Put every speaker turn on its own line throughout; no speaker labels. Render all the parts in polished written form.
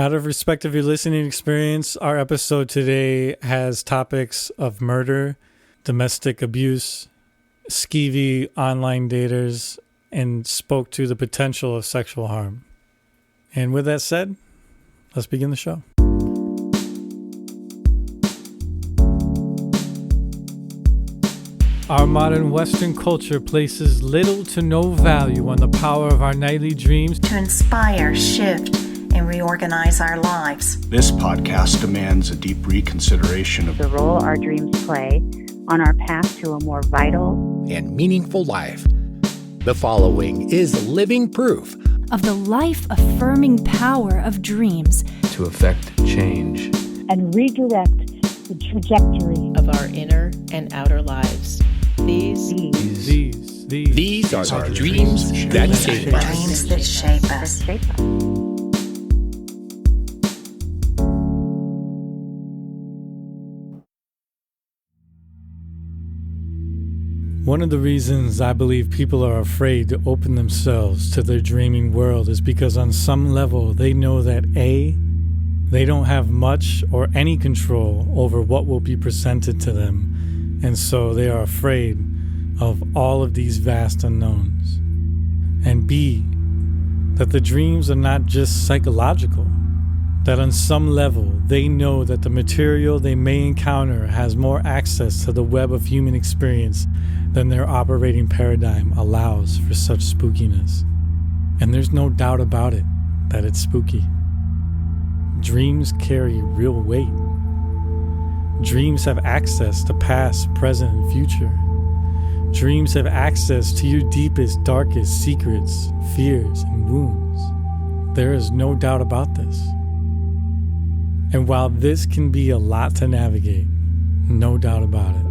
Out of respect of your listening experience, our episode today has topics of murder, domestic abuse, skeevy online daters, and spoke to the potential of sexual harm. And with that said, let's begin the show. Our modern Western culture places little to no value on the power of our nightly dreams
to inspire, shift, and reorganize our lives.
This podcast demands a deep reconsideration of
the role our dreams play on our path to a more vital
and meaningful life. The following is living proof
of the life-affirming power of dreams
to affect change
and redirect the trajectory
of our inner and outer lives. These
are our dreams that shape us.
Dreams that shape us.
One of the reasons I believe people are afraid to open themselves to their dreaming world is because on some level they know that A, they don't have much or any control over what will be presented to them, and so they are afraid of all of these vast unknowns. And B, that the dreams are not just psychological, that on some level they know that the material they may encounter has more access to the web of human experience than their operating paradigm allows for such spookiness. And there's no doubt about it that it's spooky. Dreams carry real weight. Dreams have access to past, present, and future. Dreams have access to your deepest, darkest secrets, fears, and wounds. There is no doubt about this. And while this can be a lot to navigate, no doubt about it,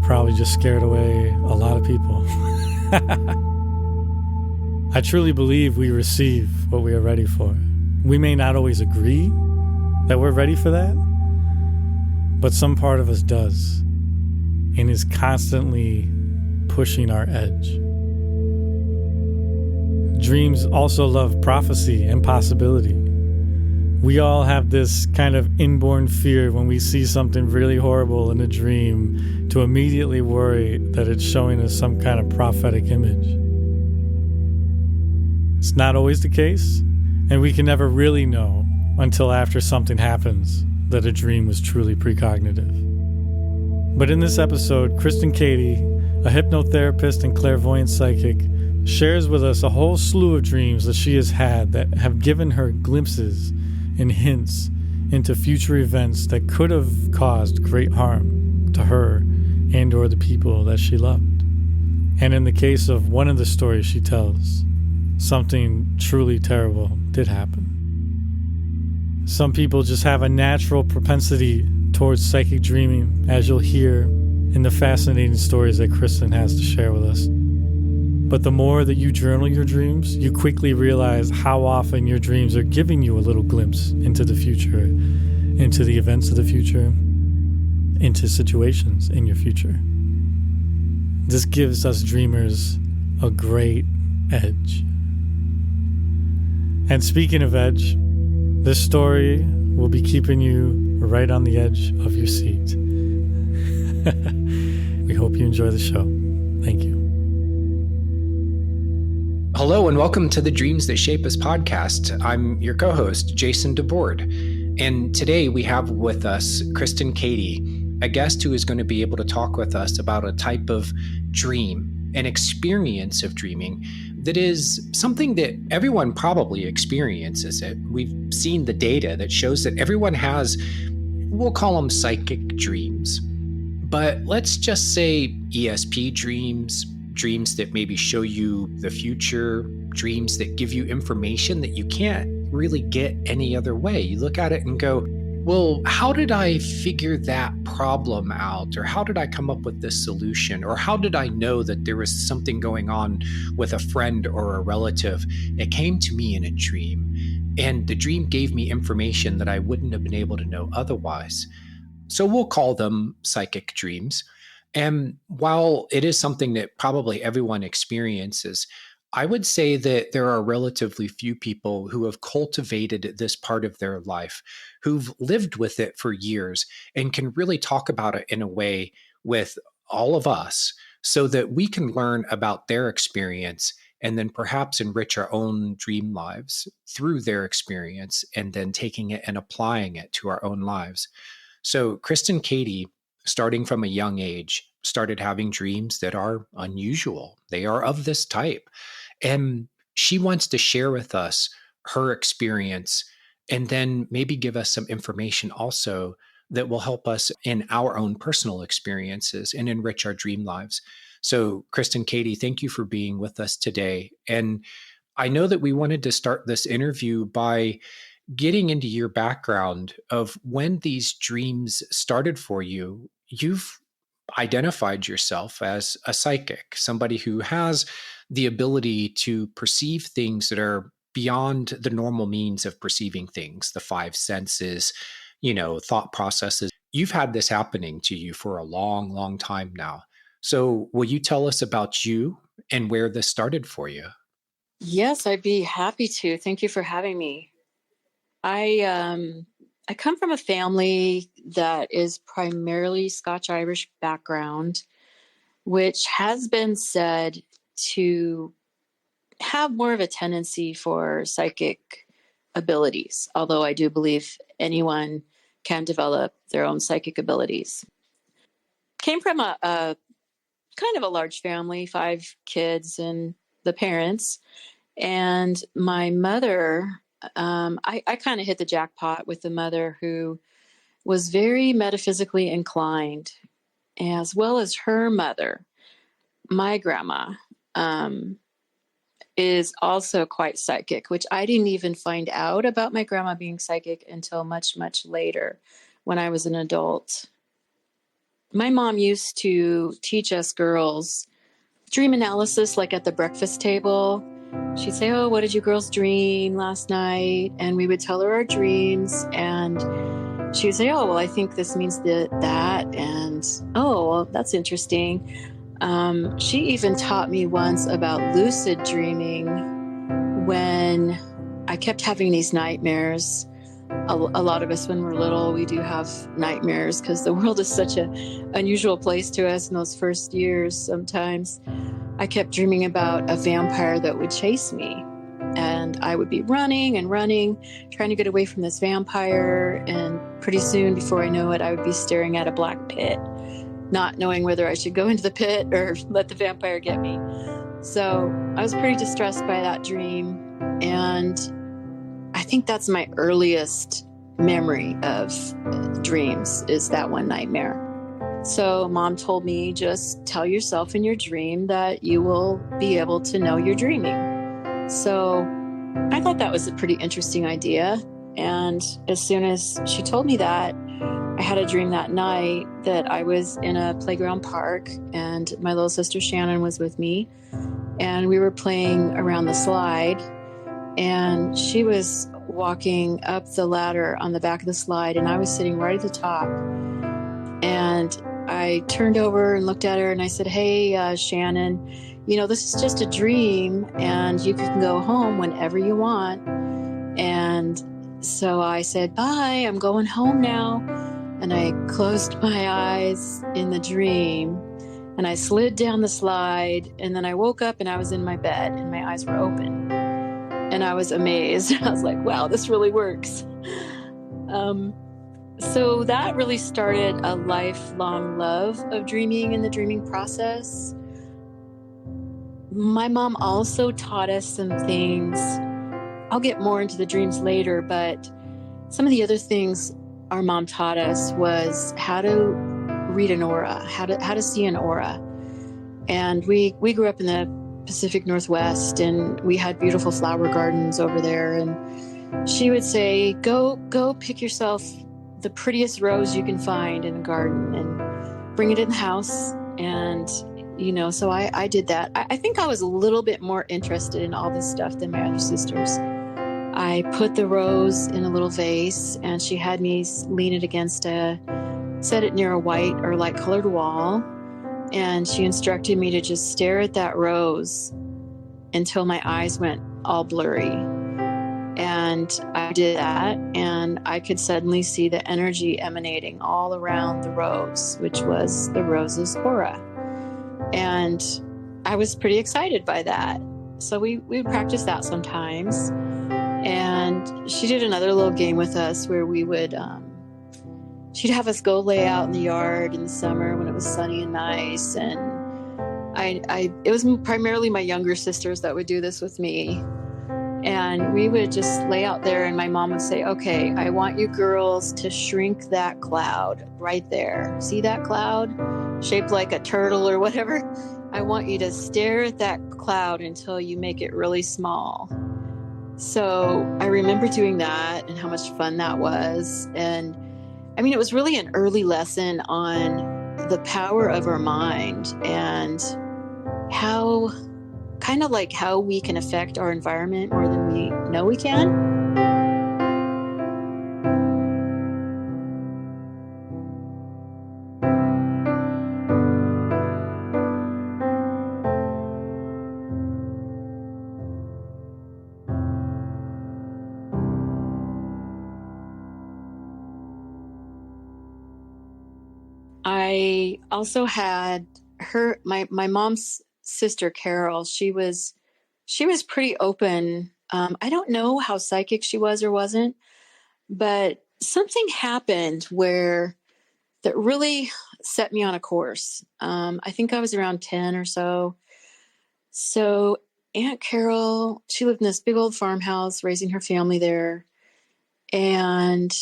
probably just scared away a lot of people. I truly believe we receive what we are ready for. We may not always agree that we're ready for that, but some part of us does and is constantly pushing our edge. Dreams also love prophecy and possibility. We all have this kind of inborn fear when we see something really horrible in a dream to immediately worry that it's showing us some kind of prophetic image. It's not always the case, and we can never really know until after something happens that a dream was truly precognitive. But in this episode, Kristen Kadi, a hypnotherapist and clairvoyant psychic, shares with us a whole slew of dreams that she has had that have given her glimpses and hints into future events that could have caused great harm to her and or the people that she loved. And in the case of one of the stories she tells, something truly terrible did happen. Some people just have a natural propensity towards psychic dreaming, as you'll hear in the fascinating stories that Kristen has to share with us. But the more that you journal your dreams, you quickly realize how often your dreams are giving you a little glimpse into the future, into the events of the future, into situations in your future. This gives us dreamers a great edge. And speaking of edge, this story will be keeping you right on the edge of your seat. We hope you enjoy the show. Thank you.
Hello and welcome to the Dreams That Shape Us podcast. I'm your co-host, Jason DeBoard. And today we have with us Kristen Kadi, a guest who is going to be able to talk with us about a type of dream, an experience of dreaming that is something that everyone probably experiences it. We've seen the data that shows that everyone has, we'll call them psychic dreams. But let's just say ESP dreams, dreams that maybe show you the future, dreams that give you information that you can't really get any other way. You look at it and go, well, how did I figure that problem out? Or how did I come up with this solution? Or how did I know that there was something going on with a friend or a relative? It came to me in a dream, and the dream gave me information that I wouldn't have been able to know otherwise. So we'll call them psychic dreams. And while it is something that probably everyone experiences, I would say that there are relatively few people who have cultivated this part of their life, who've lived with it for years and can really talk about it in a way with all of us so that we can learn about their experience and then perhaps enrich our own dream lives through their experience and then taking it and applying it to our own lives. So Kristen Kadi, starting from a young age, started having dreams that are unusual. They are of this type. And she wants to share with us her experience and then maybe give us some information also that will help us in our own personal experiences and enrich our dream lives. So, Kristen Kadi, thank you for being with us today. And I know that we wanted to start this interview by getting into your background of when these dreams started for you. You've identified yourself as a psychic, somebody who has the ability to perceive things that are beyond the normal means of perceiving things, the five senses, thought processes. You've had this happening to you for a long, long time now. So will you tell us about you and where this started for you?
Yes, I'd be happy to. Thank you for having me. I come from a family that is primarily Scotch-Irish background, which has been said to have more of a tendency for psychic abilities, although I do believe anyone can develop their own psychic abilities. Came from a kind of a large family, 5 kids and the parents. And my mother, I kind of hit the jackpot with the mother who was very metaphysically inclined, as well as her mother. My grandma is also quite psychic, which I didn't even find out about my grandma being psychic until much, much later when I was an adult. My mom used to teach us girls dream analysis, like at the breakfast table. She'd say, "Oh, what did you girls dream last night?" And we would tell her our dreams. And she would say, "Oh, well, I think this means that. And, oh, well, that's interesting." She even taught me once about lucid dreaming when I kept having these nightmares. A lot of us, when we're little, we do have nightmares because the world is such an unusual place to us in those first years. Sometimes I kept dreaming about a vampire that would chase me, and I would be running and running, trying to get away from this vampire. And pretty soon, before I know it, I would be staring at a black pit, not knowing whether I should go into the pit or let the vampire get me. So I was pretty distressed by that dream. And I think that's my earliest memory of dreams, is that one nightmare. So Mom told me, just tell yourself in your dream that you will be able to know you're dreaming. So I thought that was a pretty interesting idea. And as soon as she told me that, I had a dream that night that I was in a playground park and my little sister Shannon was with me, and we were playing around the slide, and she was walking up the ladder on the back of the slide, and I was sitting right at the top. And I turned over and looked at her and I said, "Hey, Shannon, this is just a dream and you can go home whenever you want." And so I said, "Bye, I'm going home now." And I closed my eyes in the dream and I slid down the slide, and then I woke up and I was in my bed and my eyes were open. And I was amazed. I was like, wow, this really works. So that really started a lifelong love of dreaming and the dreaming process. My mom also taught us some things. I'll get more into the dreams later, but some of the other things our mom taught us was how to read an aura, how to see an aura. And we grew up in the Pacific Northwest, and we had beautiful flower gardens over there. And she would say, go pick yourself the prettiest rose you can find in the garden and bring it in the house. And, so I did that. I think I was a little bit more interested in all this stuff than my other sisters. I put the rose in a little vase, and she had me lean it against set it near a white or light colored wall. And she instructed me to just stare at that rose until my eyes went all blurry. And I did that, and I could suddenly see the energy emanating all around the rose, which was the rose's aura. And I was pretty excited by that. So we would practice that sometimes. And she did another little game with us where we would, she'd have us go lay out in the yard in the summer when it was sunny and nice. And it was primarily my younger sisters that would do this with me. And we would just lay out there, and my mom would say, okay, I want you girls to shrink that cloud right there. See that cloud shaped like a turtle or whatever? I want you to stare at that cloud until you make it really small. So I remember doing that and how much fun that was. And I mean, it was really an early lesson on the power of our mind and how kind of like how we can affect our environment more than we know we can. I also had my mom's sister, Carol. She was pretty open. I don't know how psychic she was or wasn't, but something happened where that really set me on a course. I think I was around 10 or so. So Aunt Carol, she lived in this big old farmhouse, raising her family there. And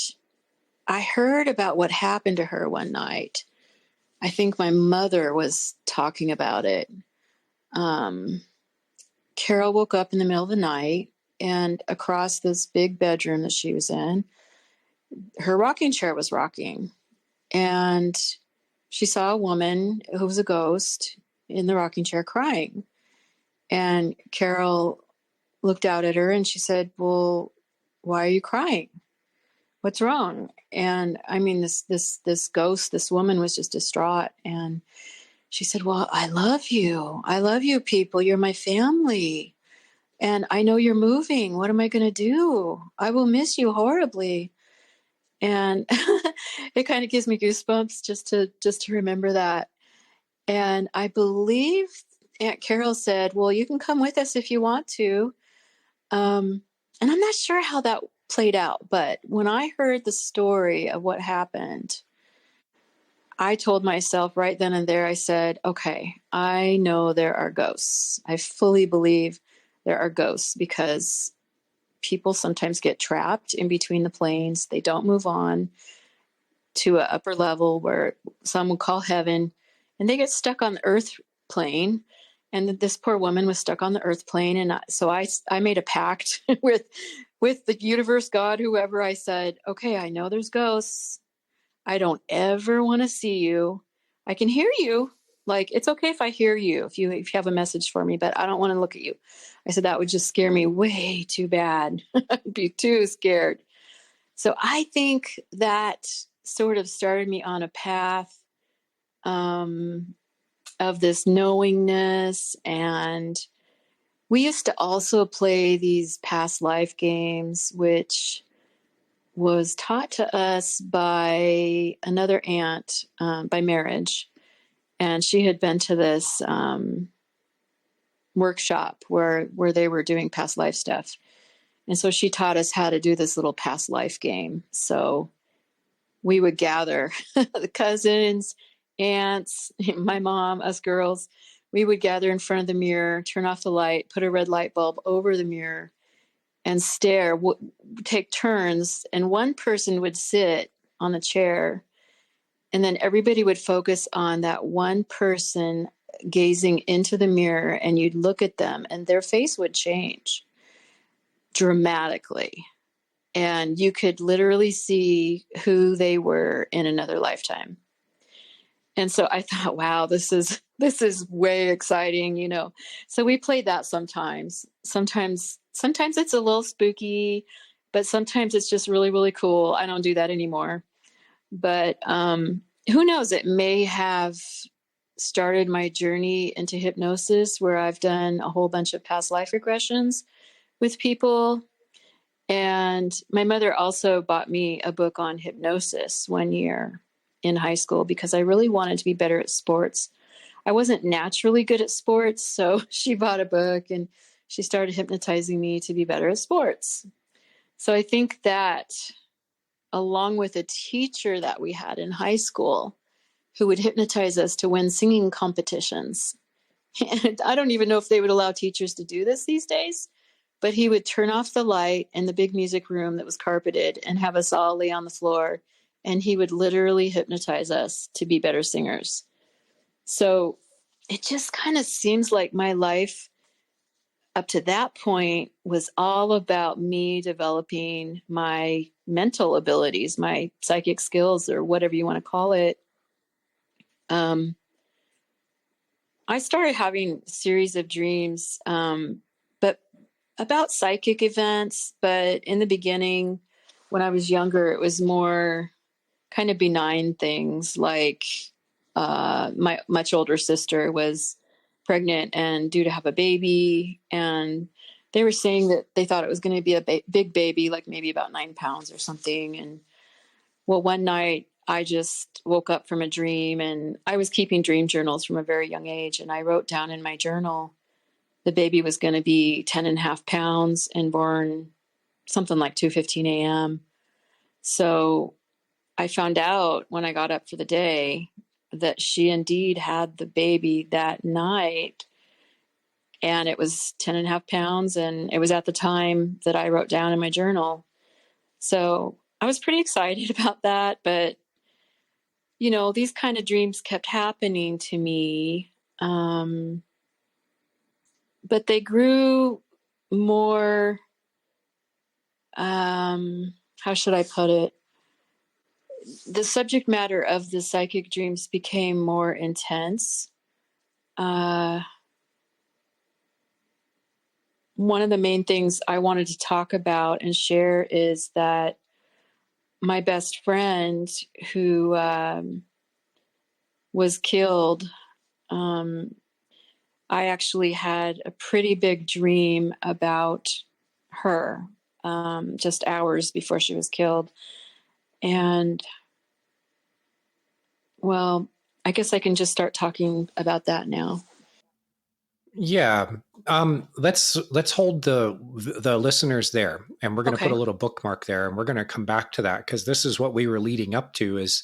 I heard about what happened to her one night. I think my mother was talking about it. Carol woke up in the middle of the night, and across this big bedroom that she was in, her rocking chair was rocking. And she saw a woman who was a ghost in the rocking chair crying. And Carol looked out at her and she said, well, why are you crying? What's wrong? And I mean, this ghost, this woman was just distraught. And she said, well, I love you. I love you people. You're my family. And I know you're moving. What am I going to do? I will miss you horribly. And it kind of gives me goosebumps just to remember that. And I believe Aunt Carol said, well, you can come with us if you want to. And I'm not sure how that played out, but when I heard the story of what happened, I told myself right then and there, I said, okay, I know there are ghosts. I fully believe there are ghosts because people sometimes get trapped in between the planes. They don't move on to an upper level where some would call heaven, and they get stuck on the earth plane. And this poor woman was stuck on the earth plane. And so I made a pact with the universe, God, whoever. I said, okay, I know there's ghosts. I don't ever want to see you. I can hear you. Like, it's okay if I hear you, if you have a message for me, but I don't want to look at you. I said, that would just scare me way too bad. I'd be too scared. So I think that sort of started me on a path of this knowingness. And we used to also play these past life games, which was taught to us by another aunt by marriage. And she had been to this workshop where they were doing past life stuff. And so she taught us how to do this little past life game. So we would gather the cousins, aunts, my mom, us girls. We would gather in front of the mirror, turn off the light, put a red light bulb over the mirror and stare, take turns. And one person would sit on the chair, and then everybody would focus on that one person gazing into the mirror, and you'd look at them and their face would change dramatically. And you could literally see who they were in another lifetime. And so I thought, wow, this is way exciting, you know. So we played that sometimes. Sometimes it's a little spooky, but sometimes it's just really, really cool. I don't do that anymore. But who knows? It may have started my journey into hypnosis, where I've done a whole bunch of past life regressions with people. And my mother also bought me a book on hypnosis one year in high school because I really wanted to be better at sports. I wasn't naturally good at sports, so she bought a book and she started hypnotizing me to be better at sports. So I think that, along with a teacher that we had in high school who would hypnotize us to win singing competitions. And I don't even know if they would allow teachers to do this these days, but he would turn off the light in the big music room that was carpeted and have us all lay on the floor. And he would literally hypnotize us to be better singers. So it just kind of seems like my life up to that point was all about me developing my mental abilities, my psychic skills, or whatever you want to call it. I started having a series of dreams, but about psychic events. But in the beginning, when I was younger, it was more kind of benign things, like my much older sister was pregnant and due to have a baby, and they were saying that they thought it was going to be a big baby, like maybe about 9 pounds or something. And well, one night I just woke up from a dream, and I was keeping dream journals from a very young age. And I wrote down in my journal the baby was going to be 10.5 pounds and born something like 2:15 a.m. So I found out when I got up for the day that she indeed had the baby that night, and it was 10.5 pounds. And it was at the time that I wrote down in my journal. So I was pretty excited about that. But, you know, these kind of dreams kept happening to me. But they grew more, how should I put it? The subject matter of the psychic dreams became more intense. One of the main things I wanted to talk about and share is that my best friend who was killed, I actually had a pretty big dream about her just hours before she was killed. And, well, I guess I can just start talking about that now.
Yeah. Let's hold the listeners there, and we're going to put a little bookmark there, and we're going to come back to that, because this is what we were leading up to. Is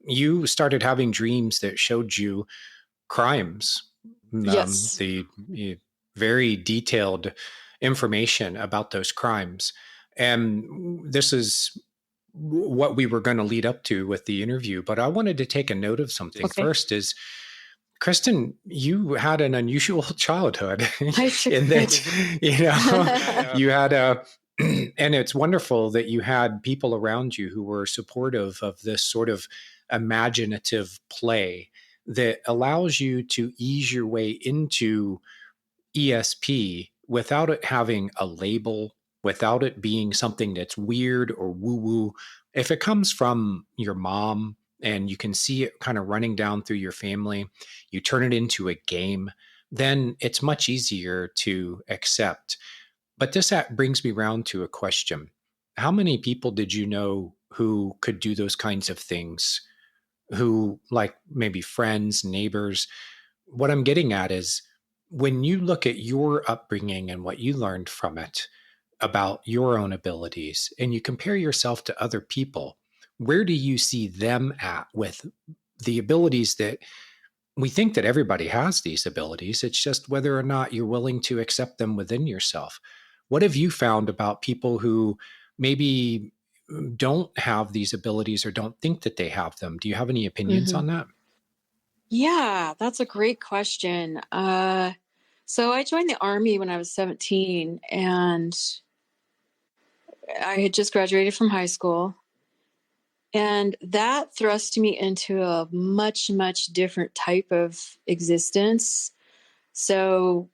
you started having dreams that showed you crimes.
Yes.
The very detailed information about those crimes. And this is what we were going to lead up to with the interview. But I wanted to take a note of something first. Is Kristen, you had an unusual childhood in that, you had and it's wonderful that you had people around you who were supportive of this sort of imaginative play that allows you to ease your way into ESP without it having a label, without it being something that's weird or woo-woo. If it comes from your mom and you can see it kind of running down through your family, you turn it into a game, then it's much easier to accept. But this brings me around to a question. How many people did you know who could do those kinds of things? Who, like maybe friends, neighbors? What I'm getting at is, when you look at your upbringing and what you learned from it about your own abilities, and you compare yourself to other people, where do you see them at with the abilities that we think that everybody has these abilities? It's just whether or not you're willing to accept them within yourself. What have you found about people who maybe don't have these abilities or don't think that they have them? Do you have any opinions on that?
Yeah, that's a great question. So I joined the Army when I was 17, and I had just graduated from high school. And that thrust me into a much, much different type of existence. So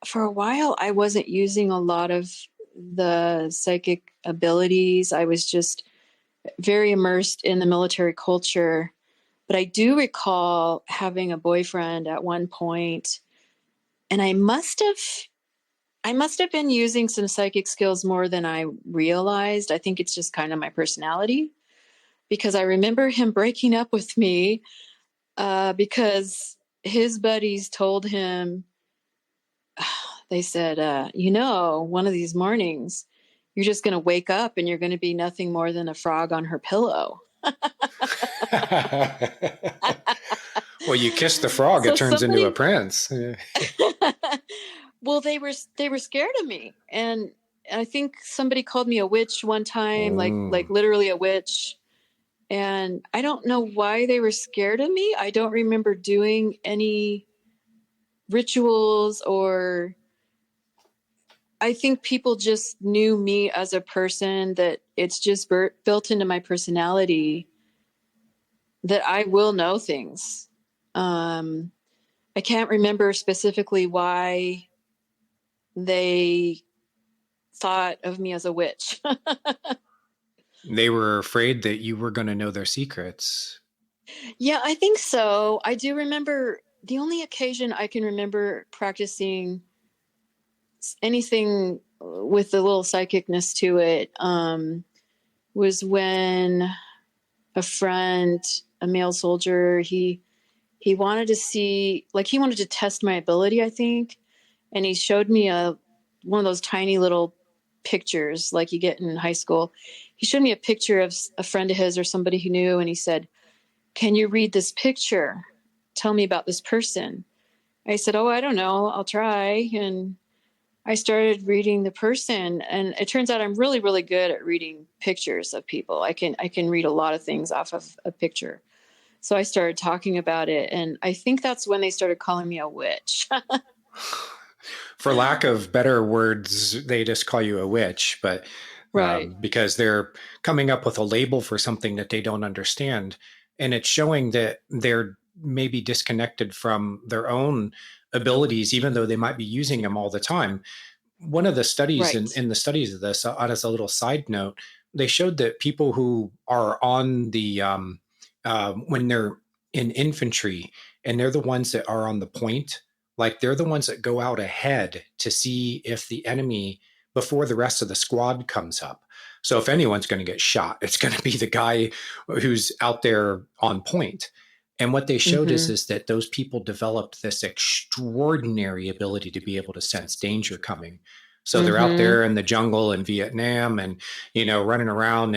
for a while, I wasn't using a lot of the psychic abilities. I was just very immersed in the military culture. But I do recall having a boyfriend at one point, and I must have been using some psychic skills more than I realized. I think it's just kind of my personality, because I remember him breaking up with me because his buddies told him, they said, one of these mornings, you're just going to wake up and you're going to be nothing more than a frog on her pillow.
Well, you kiss the frog,
So
it turns into a prince.
Well, they were scared of me, and I think somebody called me a witch one time, like literally a witch. And I don't know why they were scared of me. I don't remember doing any rituals, or I think people just knew me as a person, that it's just built into my personality that I will know things. I can't remember specifically why they thought of me as a witch.
They were afraid that you were going to know their secrets.
Yeah, I think so. I do remember the only occasion I can remember practicing anything with a little psychicness to it was when a friend, a male soldier, he wanted to see, like, he wanted to test my ability, I think. And he showed me one of those tiny little pictures like you get in high school. He showed me a picture of a friend of his or somebody he knew. And he said, "Can you read this picture? Tell me about this person." I said, "Oh, I don't know. I'll try." And I started reading the person. And it turns out I'm really, really good at reading pictures of people. I can read a lot of things off of a picture. So I started talking about it. And I think that's when they started calling me a witch.
For lack of better words, they just call you a witch, but
right.
Because they're coming up with a label for something that they don't understand. And it's showing that they're maybe disconnected from their own abilities, even though they might be using them all the time. One of the studies in the studies of this, as a little side note, they showed that people who are on the, when they're in infantry, and they're the ones that are on the point, like they're the ones that go out ahead to see if the enemy, before the rest of the squad comes up. So if anyone's going to get shot, it's going to be the guy who's out there on point. And what they showed is that those people developed this extraordinary ability to be able to sense danger coming. So they're out there in the jungle in Vietnam and, running around,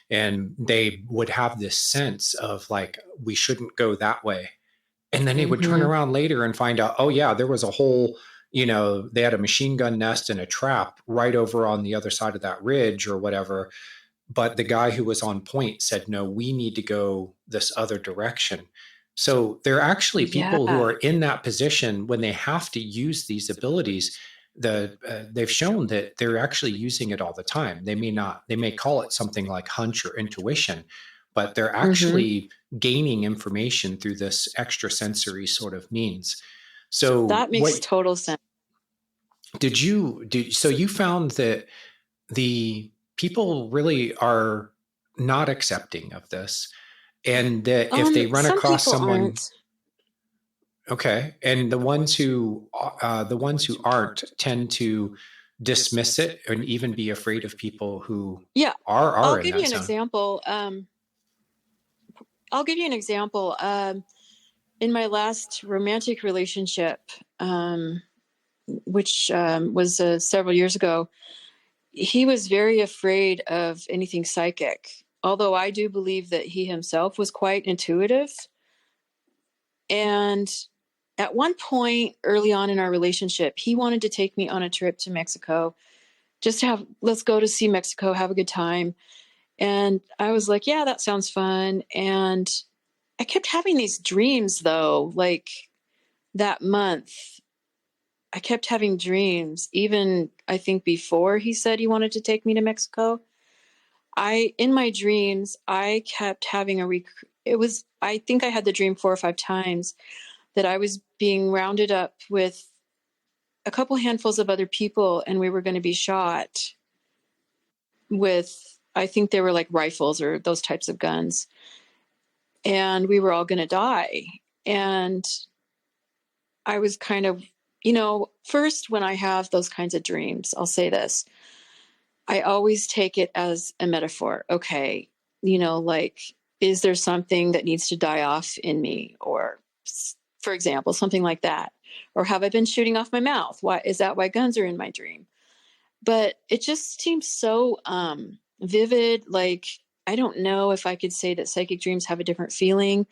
and they would have this sense of like, we shouldn't go that way. And then they would turn around later and find out, oh yeah, there was a whole, they had a machine gun nest and a trap right over on the other side of that ridge or whatever. But the guy who was on point said, no, we need to go this other direction. So there are actually people who are in that position when they have to use these abilities. They've shown that they're actually using it all the time. They may call it something like hunch or intuition, but they're actually gaining information through this extrasensory sort of means. So
that makes total sense.
So you found that the people really are not accepting of this, and that if they run across someone,
aren't.
Okay, and the ones who aren't tend to dismiss it and even be afraid of people who are.
I'll give you an example. In my last romantic relationship, which was several years ago, he was very afraid of anything psychic, although I do believe that he himself was quite intuitive. And at one point early on in our relationship, he wanted to take me on a trip to Mexico, let's go to see Mexico, have a good time. And I was like, yeah, that sounds fun. And I kept having these dreams though, like that month, I kept having dreams, even I think before he said he wanted to take me to Mexico. In my dreams, I kept having I think I had the dream 4 or 5 times that I was being rounded up with a couple handfuls of other people, and we were going to be shot with, I think they were like rifles or those types of guns. and we were all going to die. And I was kind of, first when I have those kinds of dreams, I'll say this, I always take it as a metaphor. Okay, like, is there something that needs to die off in me? Or, for example, something like that. Or have I been shooting off my mouth? Why is that why guns are in my dream? But it just seems so vivid. Like, I don't know if I could say that psychic dreams have a different feeling.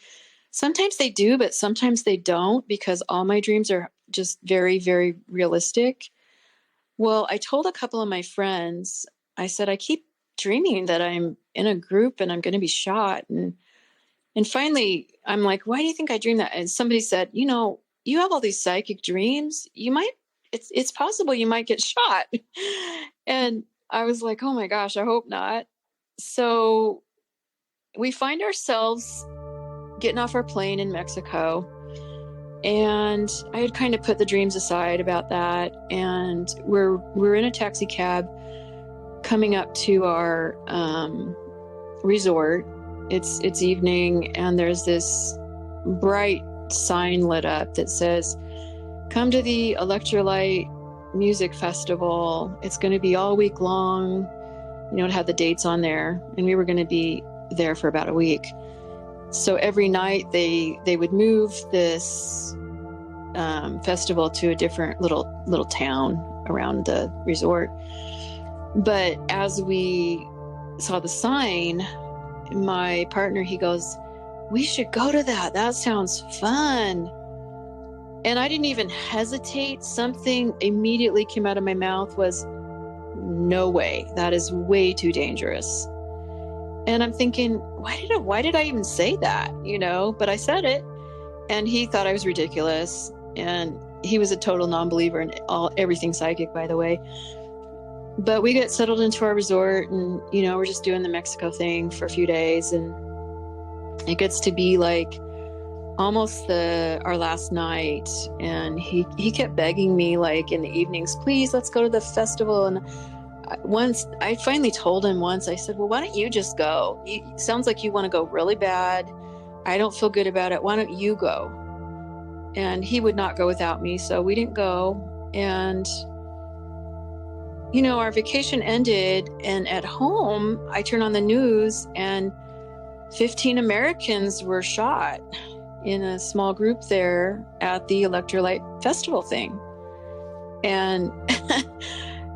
Sometimes they do, but sometimes they don't, because all my dreams are just very, very realistic. Well, I told a couple of my friends, I said, I keep dreaming that I'm in a group and I'm going to be shot. And finally, I'm like, why do you think I dream that? And somebody said, you have all these psychic dreams. It's possible you might get shot. And I was like, oh my gosh, I hope not. So we find ourselves getting off our plane in Mexico. And I had kind of put the dreams aside about that. And we're in a taxi cab coming up to our resort. It's evening, and there's this bright sign lit up that says, come to the Electrolyte Music Festival. It's going to be all week long. It had the dates on there, and we were going to be there for about a week. So every night they would move this festival to a different little town around the resort. But as we saw the sign, my partner, he goes, we should go to that. That sounds fun. And I didn't even hesitate. Something immediately came out of my mouth was, no way. That is way too dangerous. And I'm thinking, why did I even say that? But I said it, and he thought I was ridiculous. And he was a total non-believer in everything psychic, by the way. But we get settled into our resort, and, we're just doing the Mexico thing for a few days. And it gets to be like almost our last night. And he kept begging me, like, in the evenings, please, let's go to the festival. And once I finally told him I said, well, why don't you just go? It sounds like you want to go really bad. I don't feel good about it. Why don't you go? And he would not go without me. So we didn't go. And, our vacation ended, and at home, I turn on the news, and 15 Americans were shot in a small group there at the Electrolyte Festival thing. And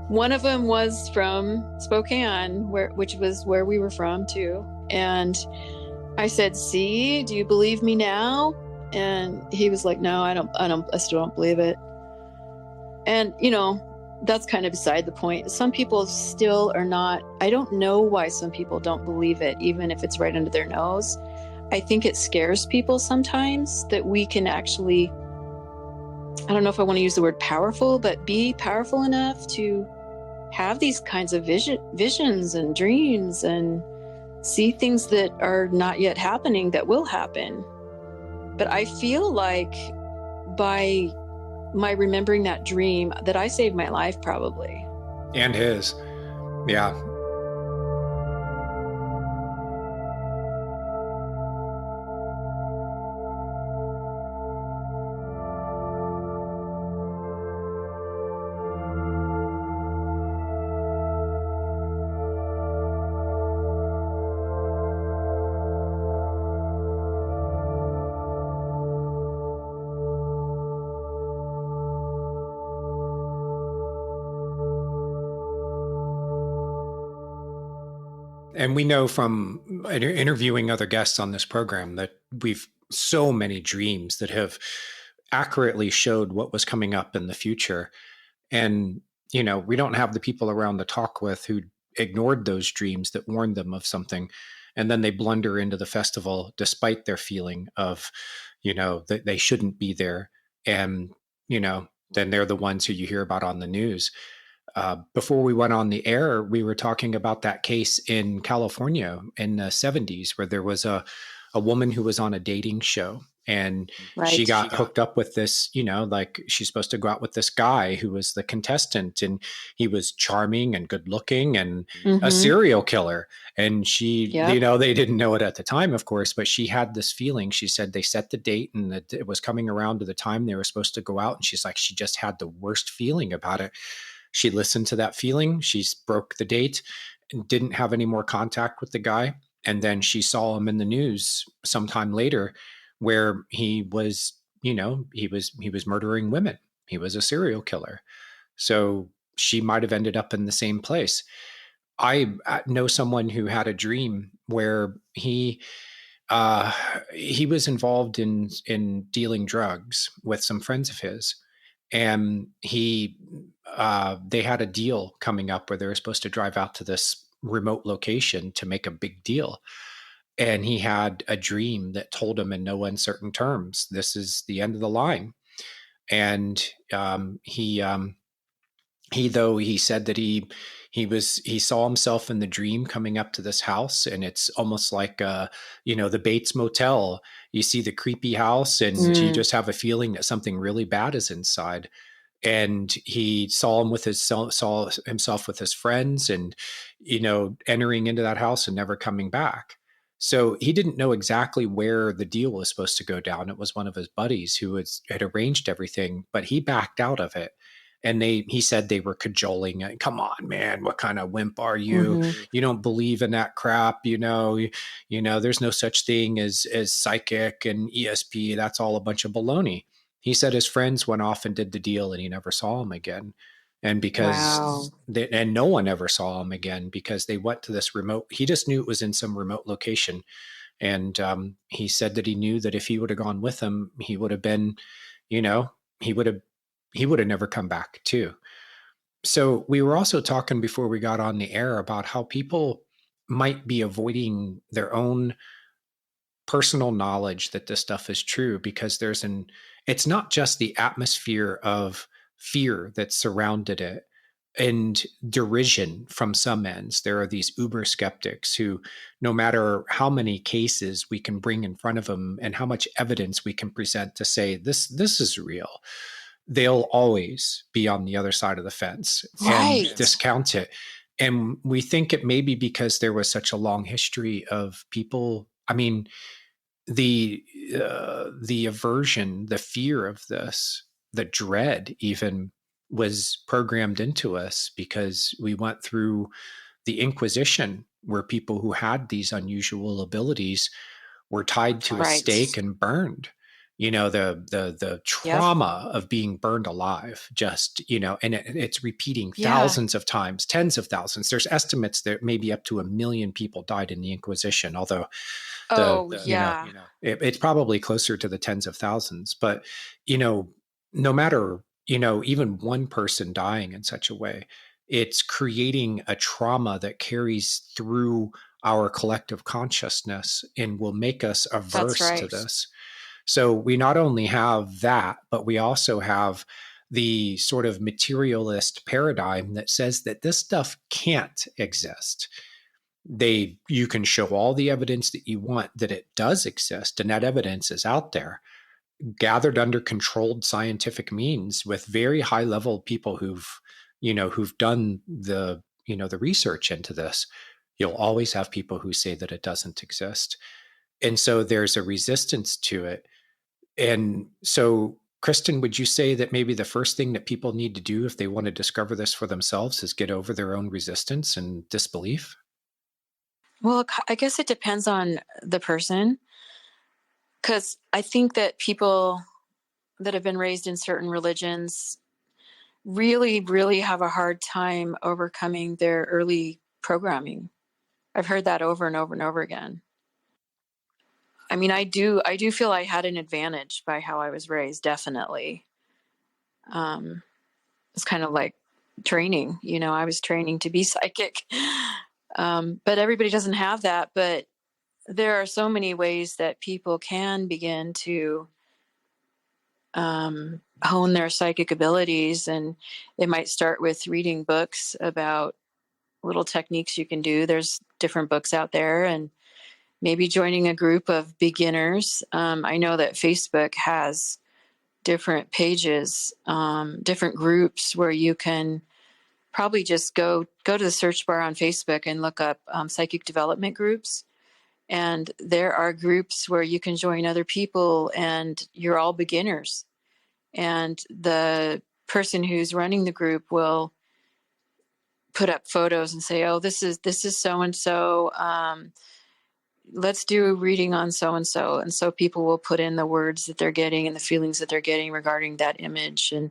one of them was from Spokane, which was where we were from too. And I said, see, do you believe me now? And he was like, no, I still don't believe it. And, that's kind of beside the point. Some people still are not, I don't know why some people don't believe it, even if it's right under their nose. I think it scares people sometimes that we can actually, I don't know if I want to use the word powerful, but be powerful enough to have these kinds of visions and dreams and see things that are not yet happening that will happen. But I feel like by my remembering that dream that I saved my life, probably.
And his. Yeah. And we know from interviewing other guests on this program that we've so many dreams that have accurately showed what was coming up in the future. And, we don't have the people around to talk with who ignored those dreams that warned them of something. And then they blunder into the festival despite their feeling of, that they shouldn't be there. And, then they're the ones who you hear about on the news. Before we went on the air, we were talking about that case in California in the 70s where there was a woman who was on a dating show, And she
Right.
got hooked up with this, like she's supposed to go out with this guy who was the contestant, and he was charming and good looking and a serial killer. And she,
Yep.
they didn't know it at the time, of course, but she had this feeling. She said they set the date and it was coming around to the time they were supposed to go out. And she's like, she just had the worst feeling about it. She listened to that feeling. She broke the date and didn't have any more contact with the guy. And then she saw him in the news sometime later, where he was, he was murdering women. He was a serial killer. So she might have ended up in the same place. I know someone who had a dream where he was involved in dealing drugs with some friends of his, and they had a deal coming up where they were supposed to drive out to this remote location to make a big deal. And he had a dream that told him in no uncertain terms, this is the end of the line. And he said that he saw himself in the dream coming up to this house, and it's almost like the Bates Motel. You see the creepy house, and you just have a feeling that something really bad is inside. And he saw himself with his friends, and entering into that house and never coming back. So he didn't know exactly where the deal was supposed to go down. It was one of his buddies who had arranged everything, but he backed out of it. And he said they were cajoling. Come on, man, what kind of wimp are you? You don't believe in that crap. There's no such thing as psychic and ESP. That's all a bunch of baloney. He said his friends went off and did the deal, and he never saw him again. And because and no one ever saw him again, because they went to this remote, he just knew it was in some remote location. And he said that he knew that if he would have gone with him, he would have been, he would have never come back too. So we were also talking before we got on the air about how people might be avoiding their own personal knowledge that this stuff is true, because it's not just the atmosphere of fear that surrounded it and derision from some ends. There are these uber skeptics who, no matter how many cases we can bring in front of them and how much evidence we can present to say this is real, they'll always be on the other side of the fence and discount it. And we think it may be because there was such a long history of people. I mean, the aversion, the fear of this, the dread even was programmed into us because we went through the Inquisition, where people who had these unusual abilities were tied to a stake and burned. The trauma of being burned alive, just, and it's repeating thousands of times, tens of thousands. There's estimates that maybe up to 1 million people died in the Inquisition, although it's probably closer to the tens of thousands. But, no matter, even one person dying in such a way, it's creating a trauma that carries through our collective consciousness and will make us averse to this. So we not only have that, but we also have the sort of materialist paradigm that says that this stuff can't exist. You can show all the evidence that you want that it does exist, and that evidence is out there, gathered under controlled scientific means with very high level people who've done the research into this. You'll always have people who say that it doesn't exist. And so there's a resistance to it. And so, Kristen, would you say that maybe the first thing that people need to do if they want to discover this for themselves is get over their own resistance and disbelief?
Well, I guess it depends on the person, because I think that people that have been raised in certain religions really, really have a hard time overcoming their early programming. I've heard that over and over and over again. I mean, I do feel I had an advantage by how I was raised, definitely. It's kind of like training, I was training to be psychic. But everybody doesn't have that. But there are so many ways that people can begin to hone their psychic abilities. And it might start with reading books about little techniques you can do. There's different books out there, and maybe joining a group of beginners. I know that Facebook has different pages, different groups where you can probably just go to the search bar on Facebook and look up psychic development groups. And there are groups where you can join other people and you're all beginners. And the person who's running the group will put up photos and say, oh, this is so-and-so. Let's do a reading on so-and-so. And so people will put in the words that they're getting and the feelings that they're getting regarding that image and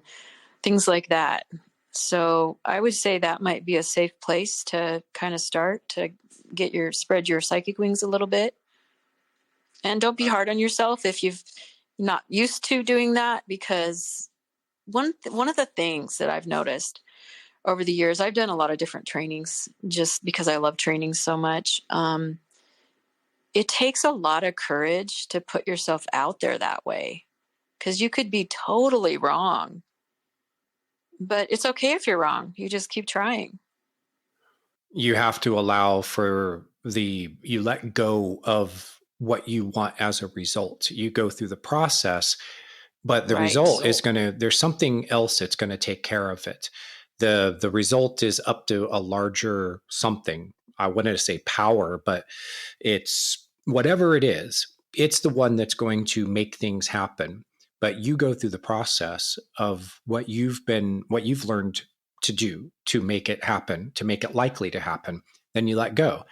things like that. So I would say that might be a safe place to kind of start to spread your psychic wings a little bit. And don't be hard on yourself if you've not used to doing that, because one of the things that I've noticed over the years, I've done a lot of different trainings just because I love training so much. It takes a lot of courage to put yourself out there that way, because you could be totally wrong. But it's okay if you're wrong. You just keep trying.
You have to allow for you let go of what you want as a result. You go through the process, but the result is there's something else that's going to take care of it. The result is up to a larger something. I wanted to say power, but it's whatever it is, it's the one that's going to make things happen. But you go through the process of what you've learned to do to make it happen, to make it likely to happen. Then you let go.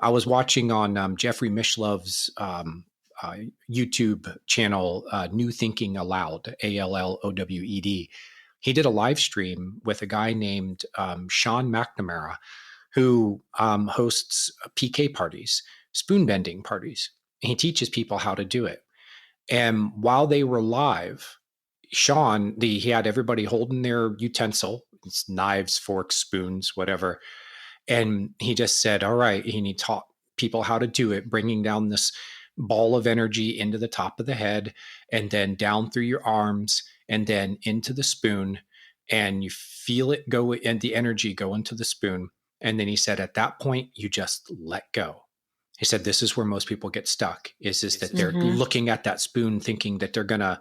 I was watching on Jeffrey Mishlov's YouTube channel, New Thinking Aloud, ALLOWED. He did a live stream with a guy named Sean McNamara, who hosts PK parties, spoon bending parties. He teaches people how to do it. And while they were live, Sean, he had everybody holding their utensil, it's knives, forks, spoons, whatever. And he just said, all right, and he taught people how to do it, bringing down this ball of energy into the top of the head and then down through your arms and then into the spoon. And you feel it go and the energy go into the spoon. And then he said, at that point, you just let go. He said, this is where most people get stuck, is that they're looking at that spoon thinking that they're going to,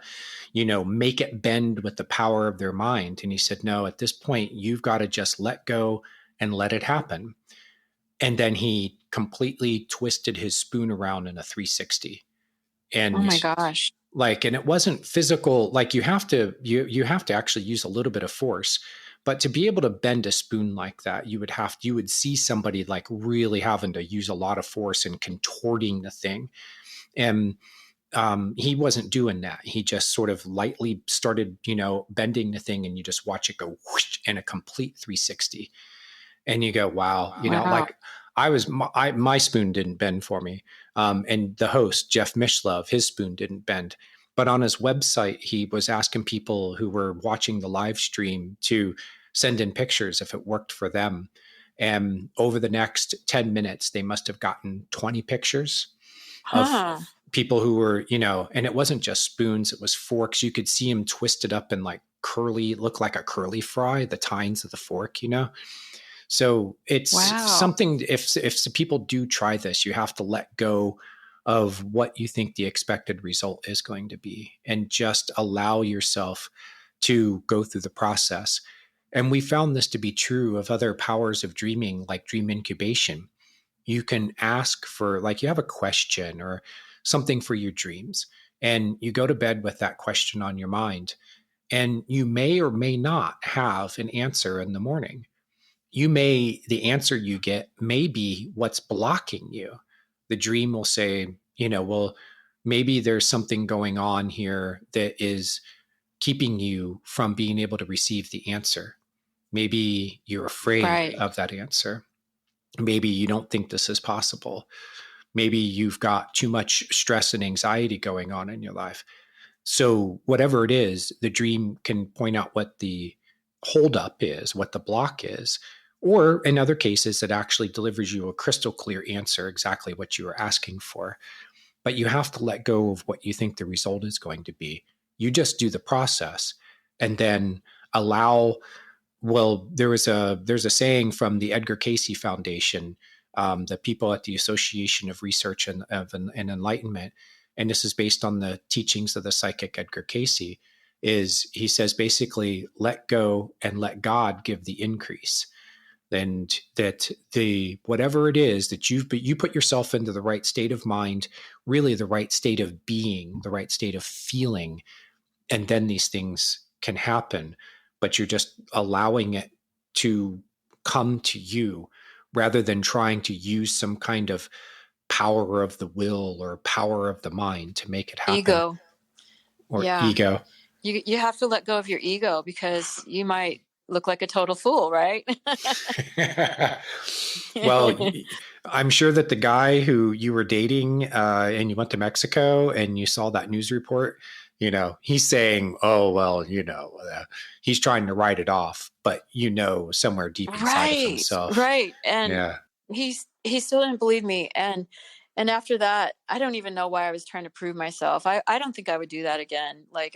make it bend with the power of their mind. And he said, no, at this point, you've got to just let go and let it happen. And then he completely twisted his spoon around in a 360. And
oh my gosh.
And it wasn't physical. You have to actually use a little bit of force. But to be able to bend a spoon like that, you would see somebody really having to use a lot of force and contorting the thing. And he wasn't doing that. He just sort of lightly started, bending the thing, and you just watch it go whoosh in a complete 360. And you go, wow, my spoon didn't bend for me. And the host, Jeff Mishlove, his spoon didn't bend. But on his website, he was asking people who were watching the live stream to send in pictures if it worked for them. And over the next 10 minutes, they must have gotten 20 pictures of people who were, and it wasn't just spoons, it was forks. You could see them twisted up in look like a curly fry, the tines of the fork, So it's something, if people do try this, you have to let go of what you think the expected result is going to be and just allow yourself to go through the process. And we found this to be true of other powers of dreaming, like dream incubation. You can ask for, you have a question or something for your dreams, and you go to bed with that question on your mind, and you may or may not have an answer in the morning. The answer you get may be what's blocking you. The dream will say, well, maybe there's something going on here that is keeping you from being able to receive the answer. Maybe you're afraid of that answer. Maybe you don't think this is possible. Maybe you've got too much stress and anxiety going on in your life. So whatever it is, the dream can point out what the holdup is, what the block is. Or in other cases, it actually delivers you a crystal clear answer, exactly what you were asking for. But you have to let go of what you think the result is going to be. You just do the process and then allow, there's a saying from the Edgar Cayce Foundation, the people at the Association of Research and Enlightenment, and this is based on the teachings of the psychic Edgar Cayce, is he says basically, let go and let God give the increase. And that the whatever it is that you put yourself into the right state of mind, really the right state of being, the right state of feeling, and then these things can happen. But you're just allowing it to come to you rather than trying to use some kind of power of the will or power of the mind to make it happen.
Ego.
Or
Yeah.
ego.
You have to let go of your ego, because you might look like a total fool, right?
Well, I'm sure that the guy who you were dating and you went to Mexico and you saw that news report, he's saying, oh, well, he's trying to write it off, but somewhere deep inside of himself.
Right. And
yeah.
he still didn't believe me. And after that, I don't even know why I was trying to prove myself. I don't think I would do that again. Like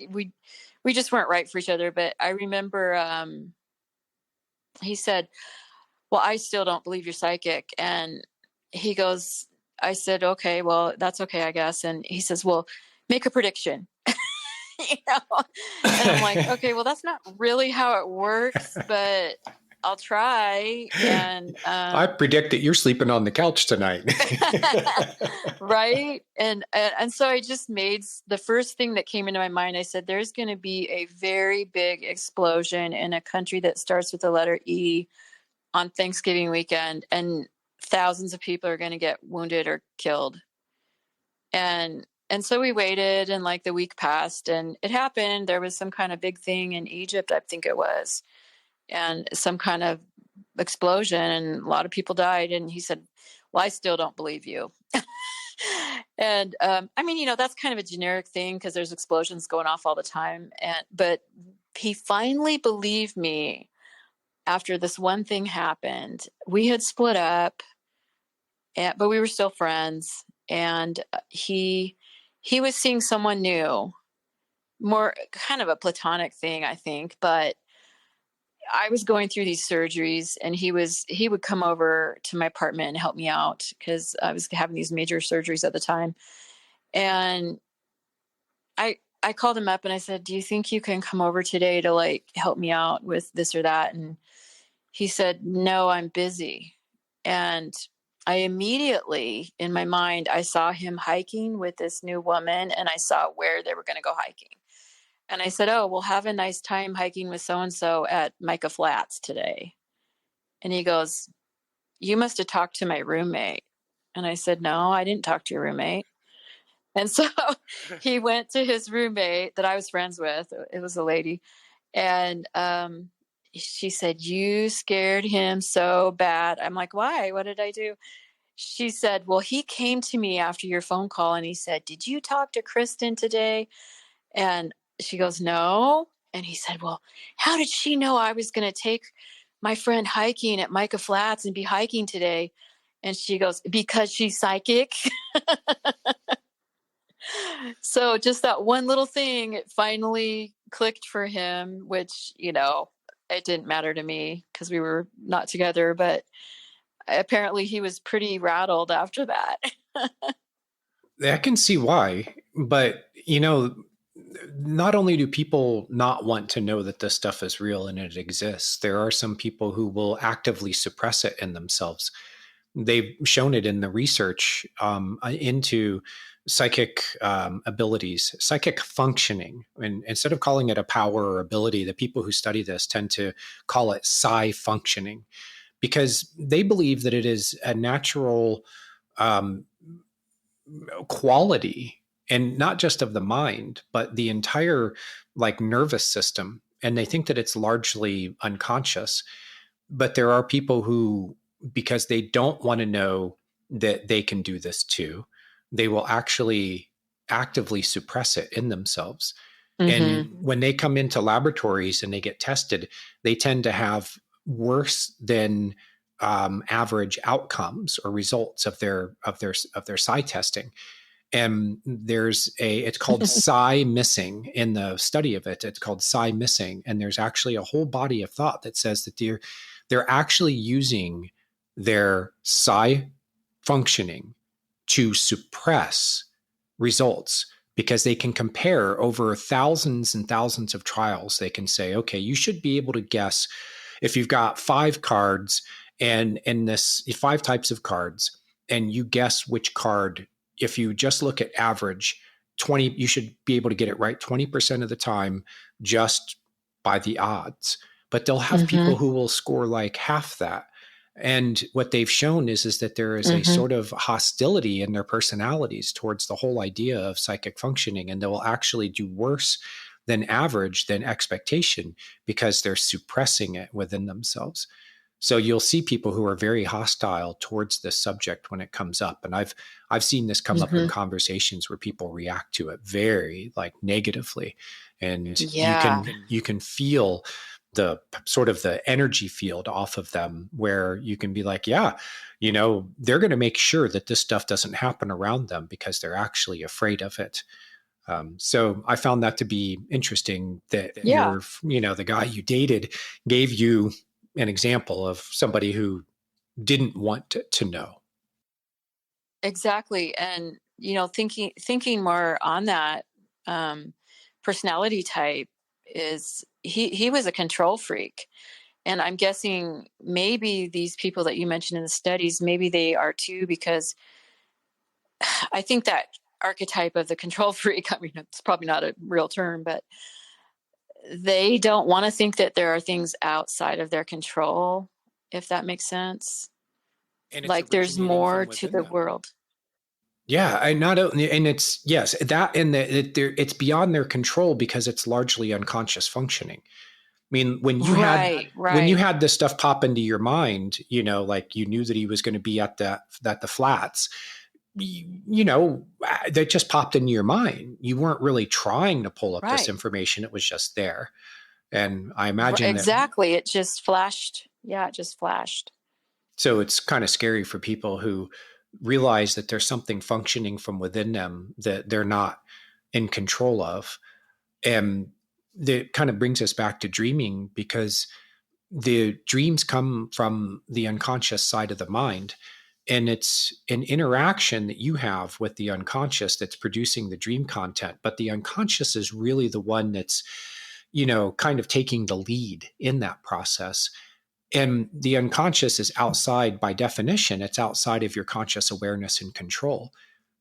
we just weren't right for each other. But I remember he said, well, I still don't believe you're psychic. And he goes, I said, okay, well, that's okay, I guess. And he says, well, make a prediction. And I'm like, okay, well, that's not really how it works, but I'll try. And
I predict that you're sleeping on the couch tonight.
Right. And so I just made the first thing that came into my mind. I said, there's going to be a very big explosion in a country that starts with the letter E on Thanksgiving weekend, and thousands of people are going to get wounded or killed. And so we waited, and like the week passed, and it happened. There was some kind of big thing in Egypt, I think it was, and some kind of explosion, and a lot of people died. And he said, well, I still don't believe you. And I mean, that's kind of a generic thing, because there's explosions going off all the time. But he finally believed me after this one thing happened. We had split up, but we were still friends. And he was seeing someone new, more kind of a platonic thing, I think. But I was going through these surgeries, and he would come over to my apartment and help me out, because I was having these major surgeries at the time. And I called him up and I said, do you think you can come over today to like help me out with this or that? And he said, no, I'm busy. And I immediately, in my mind, I saw him hiking with this new woman, and I saw where they were going to go hiking. And I said, oh, we'll have a nice time hiking with so-and-so at Micah Flats today. And he goes, you must have talked to my roommate. And I said, no, I didn't talk to your roommate. And so he went to his roommate that I was friends with. It was a lady. And she said, you scared him so bad. I'm like, why? What did I do? She said, well, he came to me after your phone call, and he said, did you talk to Kristen today? And she goes, no. And he said, well, how did she know I was going to take my friend hiking at Micah Flats and be hiking today? And she goes, because she's psychic. So just that one little thing, it finally clicked for him, which, it didn't matter to me because we were not together, but apparently he was pretty rattled after that.
I can see why, but not only do people not want to know that this stuff is real and it exists, there are some people who will actively suppress it in themselves. They've shown it in the research into psychic abilities, psychic functioning. And instead of calling it a power or ability, the people who study this tend to call it psi functioning, because they believe that it is a natural quality, and not just of the mind, but the entire nervous system. And they think that it's largely unconscious. But there are people who, because they don't want to know that they can do this too, they will actually actively suppress it in themselves. Mm-hmm. And when they come into laboratories and they get tested, they tend to have worse than average outcomes or results of their psi testing. And it's called psi missing in the study of it. It's called psi missing. And there's actually a whole body of thought that says that they're actually using their psi functioning to suppress results, because they can compare over thousands and thousands of trials. They can say, okay, you should be able to guess if you've got 5 cards and in this 5 types of cards, and you guess which card, if you just look at average 20, you should be able to get it right 20% of the time just by the odds. But they'll have people who will score like half that. And what they've shown is that there is a sort of hostility in their personalities towards the whole idea of psychic functioning, and they will actually do worse than average, than expectation, because they're suppressing it within themselves. So you'll see people who are very hostile towards this subject when it comes up. And I've seen this come up in conversations where people react to it very like negatively. And you can feel the sort of the energy field off of them, where you can be like, yeah, you know, they're going to make sure that this stuff doesn't happen around them because they're actually afraid of it. So I found that to be interesting that the guy you dated gave you an example of somebody who didn't want to know.
Exactly. And, you know, thinking more on that, personality type is he was a control freak. And I'm guessing maybe these people that you mentioned in the studies, maybe they are too, because I think that archetype of the control freak, I mean, it's probably not a real term, but they don't want to think that there are things outside of their control, if that makes sense.
And
like there's more to the world.
Yeah, and it's yes, that and it's beyond their control because it's largely unconscious functioning. I mean, when you had this stuff pop into your mind, you know, like you knew that he was going to be at the flats, you know, that just popped into your mind. You weren't really trying to pull up this information; it was just there. And I imagine
it just flashed. Yeah, it just flashed.
So it's kind of scary for people who realize that there's something functioning from within them that they're not in control of. And that kind of brings us back to dreaming, because the dreams come from the unconscious side of the mind. And it's an interaction that you have with the unconscious that's producing the dream content. But the unconscious is really the one that's, you know, kind of taking the lead in that process. And the unconscious is outside, by definition, it's outside of your conscious awareness and control.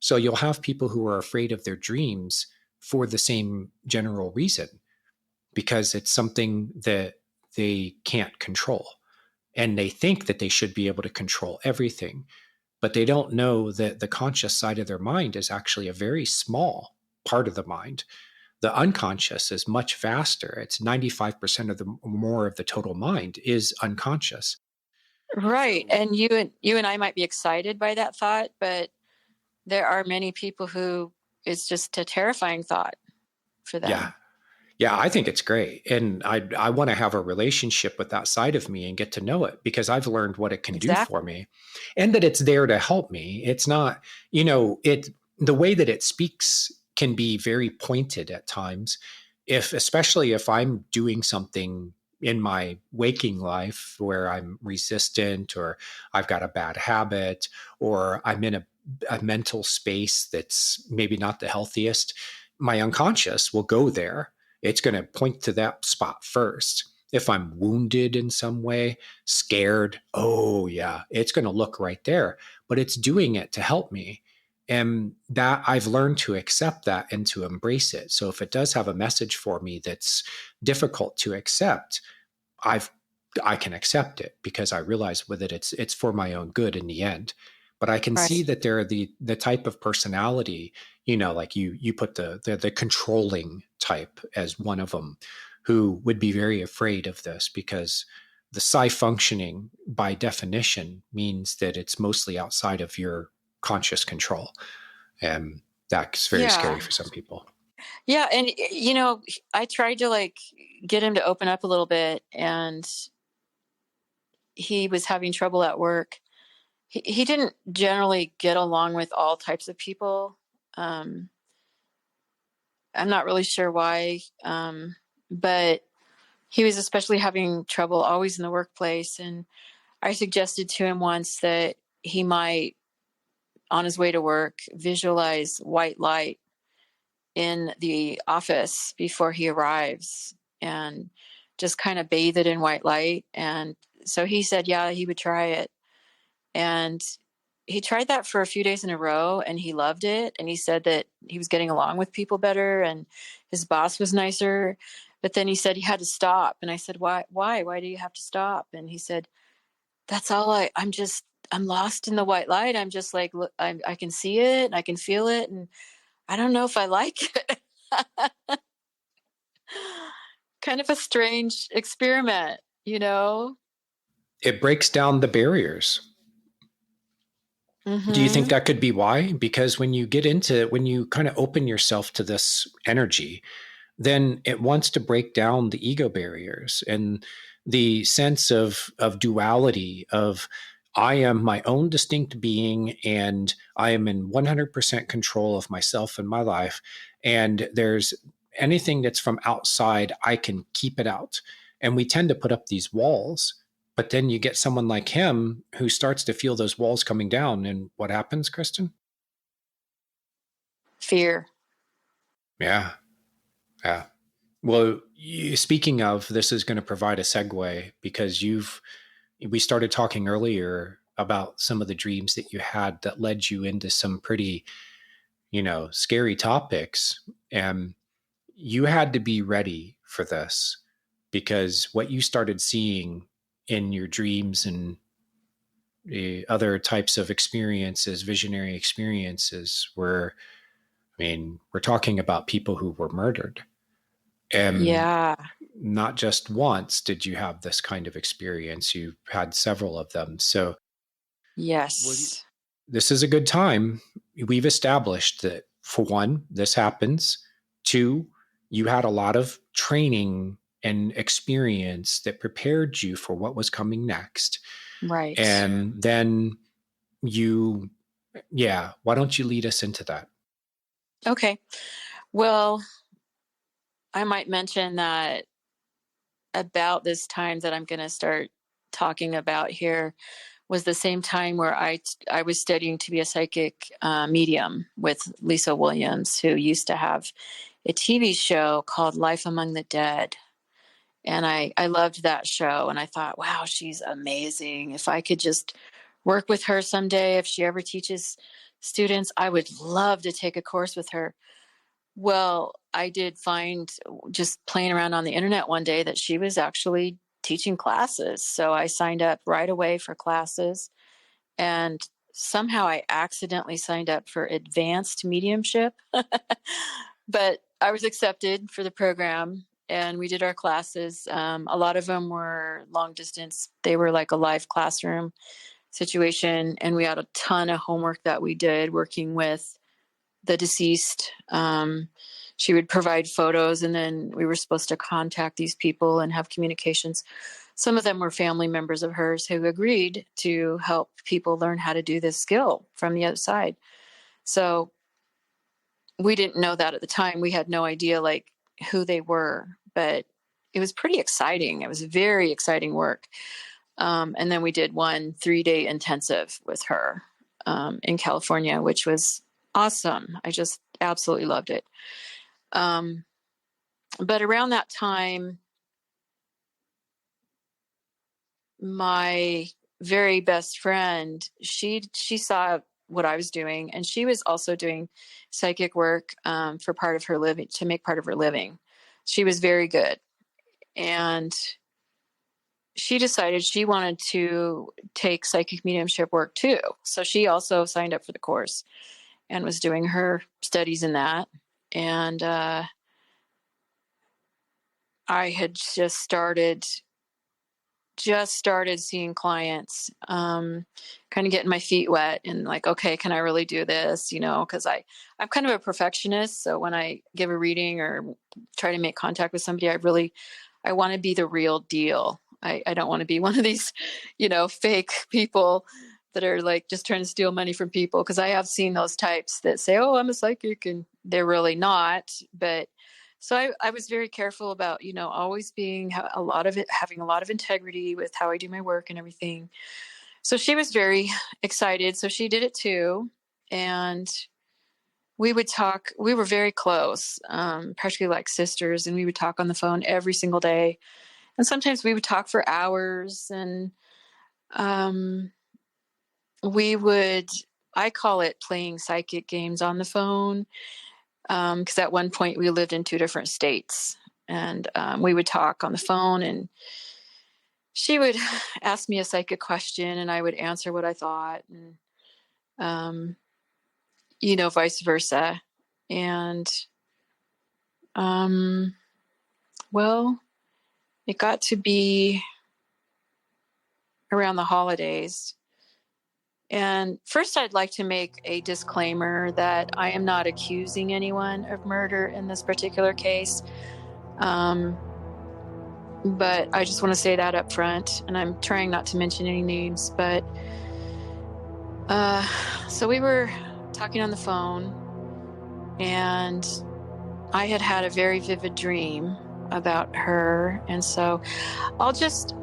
So you'll have people who are afraid of their dreams for the same general reason, because it's something that they can't control. And they think that they should be able to control everything, but they don't know that the conscious side of their mind is actually a very small part of the mind. The unconscious is much vaster. It's 95% of more of the total mind is unconscious.
Right. And you and I might be excited by that thought, but there are many people who it's just a terrifying thought for them.
Yeah, I think it's great. And I want to have a relationship with that side of me and get to know it, because I've learned what it can do for me, and that it's there to help me. It's not, you know, the way that it speaks can be very pointed at times, especially if I'm doing something in my waking life where I'm resistant, or I've got a bad habit, or I'm in a mental space that's maybe not the healthiest. My unconscious will go there. It's going to point to that spot first. If I'm wounded in some way, scared, oh yeah, it's going to look right there, but it's doing it to help me. And that I've learned to accept that and to embrace it. So if it does have a message for me that's difficult to accept, I can accept it, because I realize with it, it's for my own good in the end. But I can see that there are the type of personality, you know, like you put the controlling type as one of them, who would be very afraid of this, because the psi functioning by definition means that it's mostly outside of your conscious control. And that's very scary for some people.
Yeah. And, you know, I tried to like get him to open up a little bit, and he was having trouble at work. He didn't generally get along with all types of people. I'm not really sure why, but he was especially having trouble always in the workplace. And I suggested to him once that he might, on his way to work, visualize white light in the office before he arrives and just kind of bathe it in white light. And so he said, yeah, he would try it. And he tried that for a few days in a row and he loved it. And he said that he was getting along with people better and his boss was nicer. But then he said he had to stop. And I said, why do you have to stop? And he said, that's all I'm lost in the white light. I'm just like, look, I can see it and I can feel it. And I don't know if I like it. Kind of a strange experiment, you know?
It breaks down the barriers.
Mm-hmm.
Do you think that could be why? Because when you kind of open yourself to this energy, then it wants to break down the ego barriers and the sense of duality of I am my own distinct being and I am in 100% control of myself and my life. And there's anything that's from outside, I can keep it out. And we tend to put up these walls, but then you get someone like him who starts to feel those walls coming down. And what happens, Kristen?
Fear.
Yeah. Yeah. Well, speaking of, this is going to provide a segue because we started talking earlier about some of the dreams that you had that led you into some pretty, scary topics. And you had to be ready for this because what you started seeing in your dreams and the other types of experiences, visionary experiences we're talking about people who were murdered. And
yeah.
Not just once did you have this kind of experience. You had several of them. So
yes,
this is a good time. We've established that, for one, this happens. Two, you had a lot of training and experience that prepared you for what was coming next.
Right.
And then why don't you lead us into that?
Okay. Well, I might mention that about this time that I'm going to start talking about here was the same time where I was studying to be a psychic medium with Lisa Williams, who used to have a TV show called Life Among the Dead. And I loved that show. And I thought, wow, she's amazing. If I could just work with her someday, if she ever teaches students, I would love to take a course with her. Well, I did find, just playing around on the internet one day, that she was actually teaching classes. So I signed up right away for classes. And somehow I accidentally signed up for advanced mediumship. But I was accepted for the program and we did our classes. A lot of them were long distance. They were like a live classroom situation. And we had a ton of homework that we did working with the deceased. She would provide photos and then we were supposed to contact these people and have communications. Some of them were family members of hers who agreed to help people learn how to do this skill from the other side. So we didn't know that at the time. We had no idea like who they were, but it was pretty exciting. It was very exciting work. And then we did one 3-day intensive with her in California, which was awesome. I just absolutely loved it. But around that time, my very best friend, she saw what I was doing, and she was also doing psychic work for part of her living, to make part of her living. She was very good. And she decided she wanted to take psychic mediumship work too. So she also signed up for the course and was doing her studies in that. And I had just started seeing clients, kind of getting my feet wet and like, okay, can I really do this? Because I'm kind of a perfectionist. So when I give a reading or try to make contact with somebody, I want to be the real deal. I don't want to be one of these, fake people that are like just trying to steal money from people. Because I have seen those types that say, oh, I'm a psychic, and they're really not. But So I was very careful about, always having a lot of integrity with how I do my work and everything. So she was very excited. So she did it too. And we would talk. We were very close, practically like sisters. And we would talk on the phone every single day. And sometimes we would talk for hours. And I call it playing psychic games on the phone. Because at one point we lived in 2 different states, and we would talk on the phone, and she would ask me a psychic question and I would answer what I thought, and, vice versa. And, well, it got to be around the holidays. And first, I'd like to make a disclaimer that I am not accusing anyone of murder in this particular case. But I just want to say that up front, and I'm trying not to mention any names. But so we were talking on the phone, and I had a very vivid dream about her. And so I'll just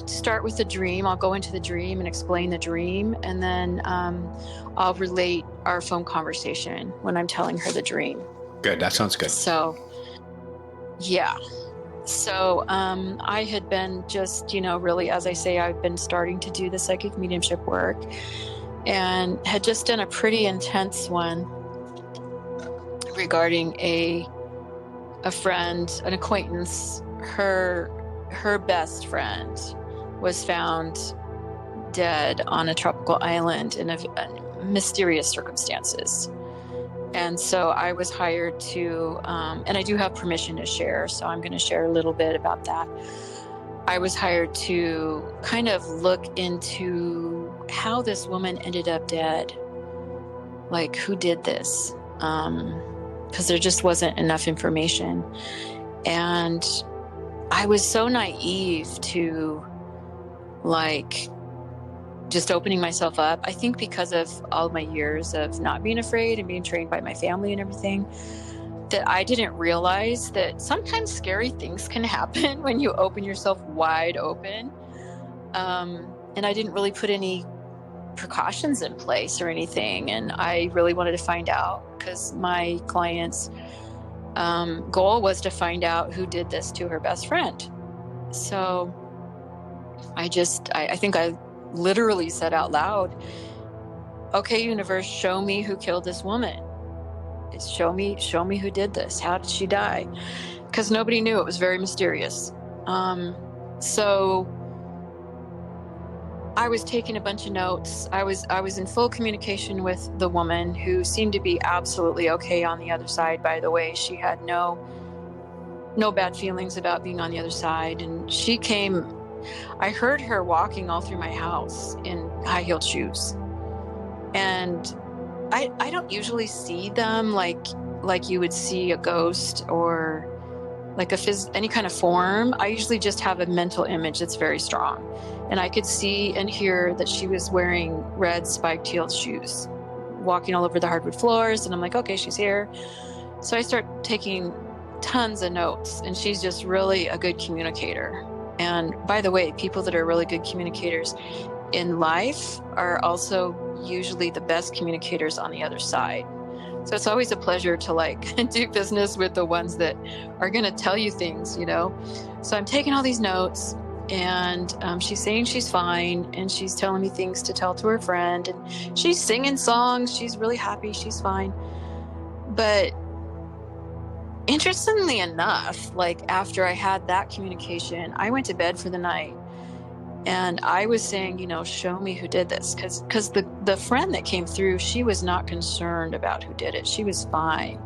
start with the dream. I'll go into the dream and explain the dream, and then I'll relate our phone conversation when I'm telling her the dream.
Good. That sounds good.
So, yeah. So I had been just, really, as I say, I've been starting to do the psychic mediumship work, and had just done a pretty intense one regarding a friend, an acquaintance. Her best friend was found dead on a tropical island in mysterious circumstances. And so I was hired to, and I do have permission to share, so I'm going to share a little bit about that. I was hired to kind of look into how this woman ended up dead. Like, who did this? Because there just wasn't enough information. And I was so naive to, just opening myself up. I think because of all my years of not being afraid and being trained by my family and everything, that I didn't realize that sometimes scary things can happen when you open yourself wide open. And I didn't really put any precautions in place or anything. And I really wanted to find out, because my client's goal was to find out who did this to her best friend. So I think I literally said out loud, okay, universe, show me who killed this woman. Show me who did this. How did she die? Because nobody knew. It was very mysterious. So I was taking a bunch of notes. I was in full communication with the woman, who seemed to be absolutely okay on the other side, by the way. She had no bad feelings about being on the other side. And she came, I heard her walking all through my house in high-heeled shoes. And I don't usually see them like you would see a ghost or like any kind of form. I usually just have a mental image that's very strong. And I could see and hear that she was wearing red spiked heeled shoes, walking all over the hardwood floors. And I'm like, okay, she's here. So I start taking tons of notes, and she's just really a good communicator. And by the way, people that are really good communicators in life are also usually the best communicators on the other side. So it's always a pleasure to do business with the ones that are going to tell you things, So I'm taking all these notes, and she's saying she's fine, and she's telling me things to tell to her friend, and she's singing songs. She's really happy. She's fine. But interestingly enough, after I had that communication, I went to bed for the night, and I was saying, show me who did this. Because the friend that came through, she was not concerned about who did it. She was fine.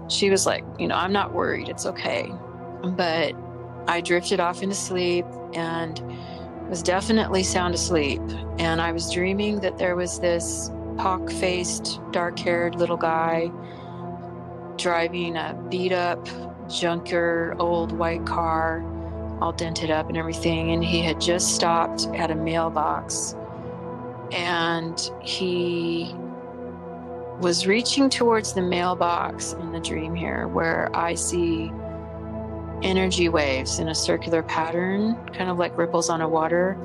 She was like, I'm not worried. It's okay. But I drifted off into sleep and was definitely sound asleep. And I was dreaming that there was this pock-faced, dark-haired little guy driving a beat-up, junker, old white car, all dented up and everything. And he had just stopped at a mailbox. And he was reaching towards the mailbox in the dream here, where I see energy waves in a circular pattern, kind of like ripples on a water,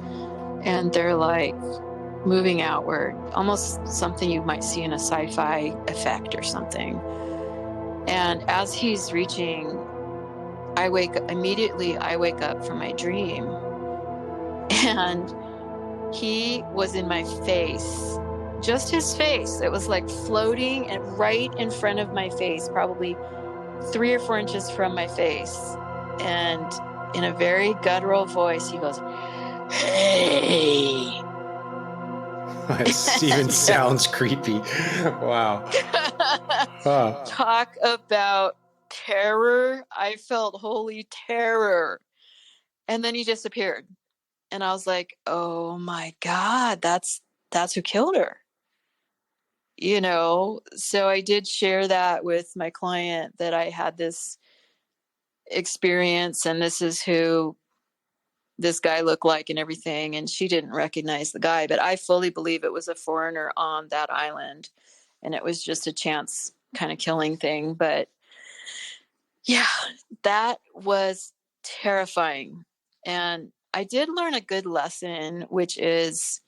and they're like moving outward, almost something you might see in a sci-fi effect or something. And as he's reaching, I wake up from my dream, and he was in my face, just his face. It was like floating and right in front of my face, probably 3 or 4 inches from my face. And in a very guttural voice, he goes, "Hey."
It even sounds creepy. Wow.
Talk about terror. I felt holy terror. And then he disappeared. And I was like, oh my God, that's who killed her. You know, so I did share that with my client, that I had this experience and this is who this guy looked like and everything. And she didn't recognize the guy, but I fully believe it was a foreigner on that island. And it was just a chance kind of killing thing. But yeah, that was terrifying. And I did learn a good lesson, which is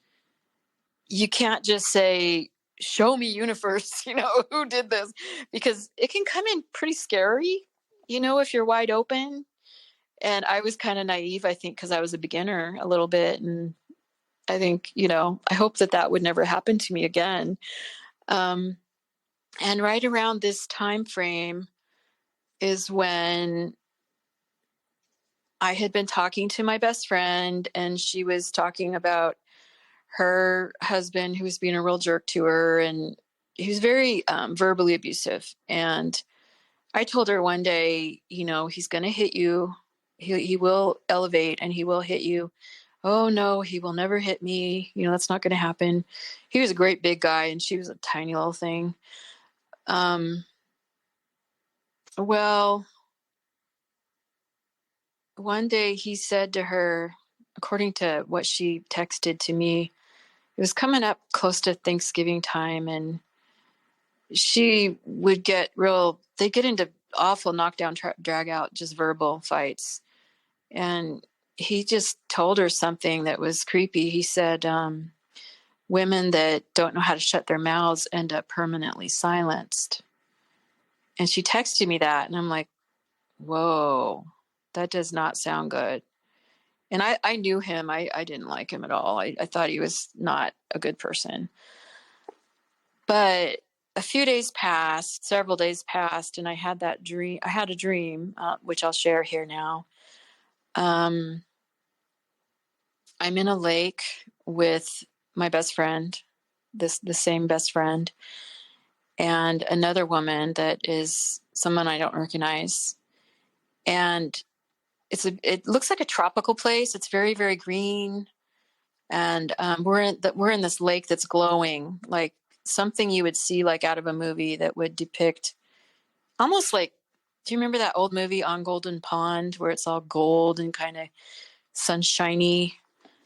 you can't just say, show me universe, who did this, because it can come in pretty scary, if you're wide open. And I was kind of naive, I think, because I was a beginner a little bit. And I think, I hope that would never happen to me again. And right around this time frame is when I had been talking to my best friend, and she was talking about her husband who was being a real jerk to her, and he was very verbally abusive. And I told her one day, he's going to hit you. He will elevate and he will hit you. Oh no, he will never hit me. That's not going to happen. He was a great big guy and she was a tiny little thing. Well, one day he said to her, according to what she texted to me, it was coming up close to Thanksgiving time, and she would they'd get into awful knockdown, drag out, just verbal fights. And he just told her something that was creepy. He said, women that don't know how to shut their mouths end up permanently silenced. And she texted me that, and I'm like, whoa, that does not sound good. And I knew him. I didn't like him at all. I thought he was not a good person. But a few days passed, several days passed, and I had that dream. I had a dream, which I'll share here now. I'm in a lake with my best friend, the same best friend, and another woman that is someone I don't recognize. And it looks like a tropical place. It's very, very green. And we're in this lake that's glowing, like something you would see like out of a movie that would depict almost like, do you remember that old movie On Golden Pond where it's all gold and kind of sunshiny?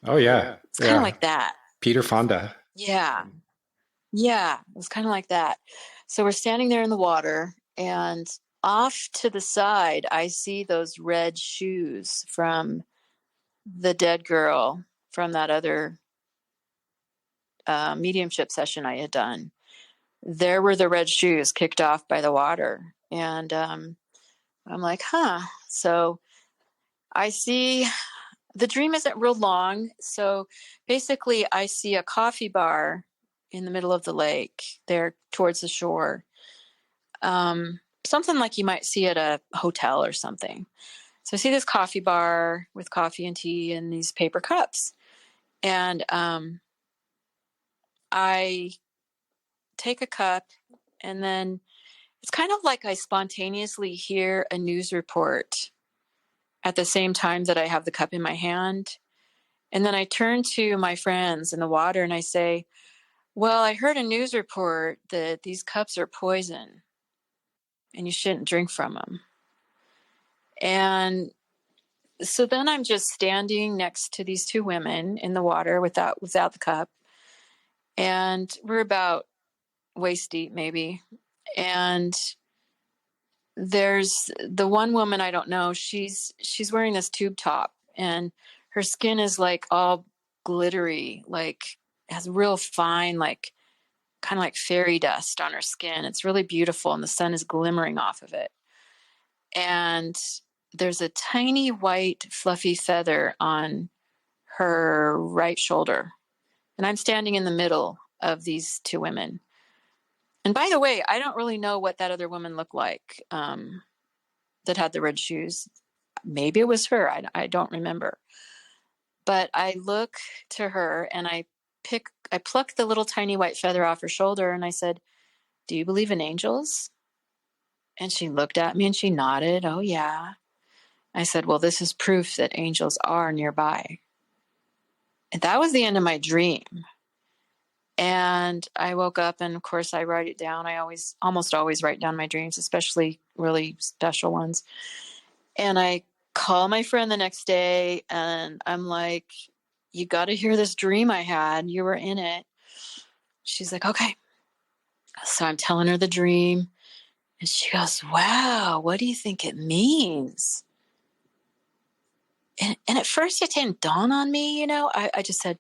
Oh yeah.
It's kind of like that.
Peter Fonda.
Yeah. Yeah. It was kind of like that. So we're standing there in the water, and off to the side, I see those red shoes from the dead girl from that other mediumship session I had done. There were the red shoes kicked off by the water. And I'm like, huh. So I see the dream isn't real long. So basically I see a coffee bar in the middle of the lake there towards the shore. Something like you might see at a hotel or something. So I see this coffee bar with coffee and tea and these paper cups. And I take a cup, and then it's kind of like I spontaneously hear a news report at the same time that I have the cup in my hand. And then I turn to my friends in the water and I say, well, I heard a news report that these cups are poison and you shouldn't drink from them. And so then I'm just standing next to these two women in the water without the cup. And we're about waist deep maybe. And there's the one woman I don't know, she's wearing this tube top, and her skin is like all glittery, like has real fine, like kind of like fairy dust on her skin. It's really beautiful, and the sun is glimmering off of it. And there's a tiny white fluffy feather on her right shoulder. And I'm standing in the middle of these two women. And by the way, I don't really know what that other woman looked like that had the red shoes. Maybe it was her. I don't remember. But I look to her and I pluck the little tiny white feather off her shoulder, and I said, "Do you believe in angels?" And she looked at me and she nodded. "Oh, yeah." I said, "Well, this is proof that angels are nearby." And that was the end of my dream. And I woke up, and of course I write it down. I almost always write down my dreams, especially really special ones. And I call my friend the next day and I'm like, "You got to hear this dream I had. You were in it." She's like, "Okay." So I'm telling her the dream, and she goes, "Wow, what do you think it means?" And at first it didn't dawn on me, I just said,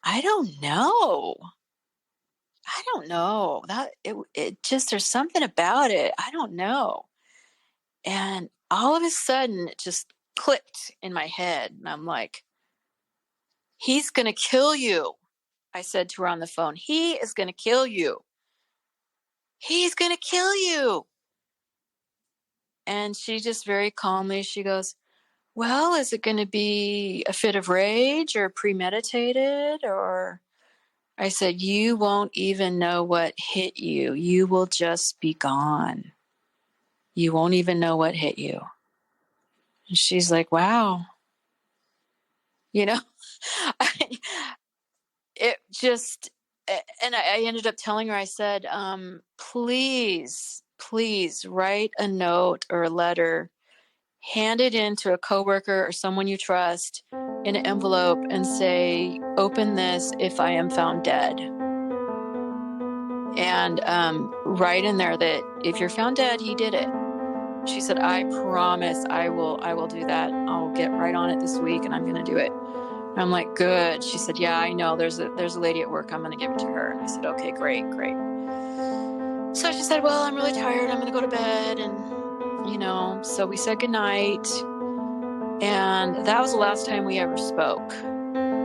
"I don't know. I don't know. That it just, there's something about it. I don't know." And all of a sudden it just clicked in my head. And I'm like, "He's going to kill you." I said to her on the phone, "He is going to kill you. He's going to kill you." And she just very calmly, she goes, "Well, is it going to be a fit of rage or premeditated?" Or I said, "You won't even know what hit you. You will just be gone. You won't even know what hit you." And she's like, "Wow." It just, and I ended up telling her, I said, please write a note or a letter, hand it in to a coworker or someone you trust in an envelope and say, "Open this if I am found dead." And write in there that if you're found dead, he did it. She said, "I promise I will do that. I'll get right on it this week and I'm going to do it." And I'm like, "Good." She said, "Yeah, I know. There's a lady at work. I'm going to give it to her." And I said, "Okay, great. So she said, "Well, I'm really tired. I'm going to go to bed." And, so we said goodnight. And that was the last time we ever spoke,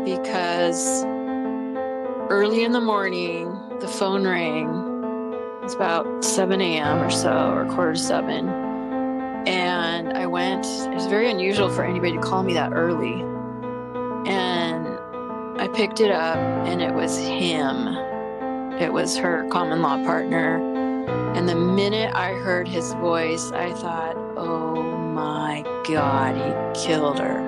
because early in the morning, the phone rang. It was about 7 a.m. or so, or 6:45. And I went. It was very unusual for anybody to call me that early. And I picked it up, and it was him. It was her common law partner. And the minute I heard his voice, I thought, "Oh my God, he killed her."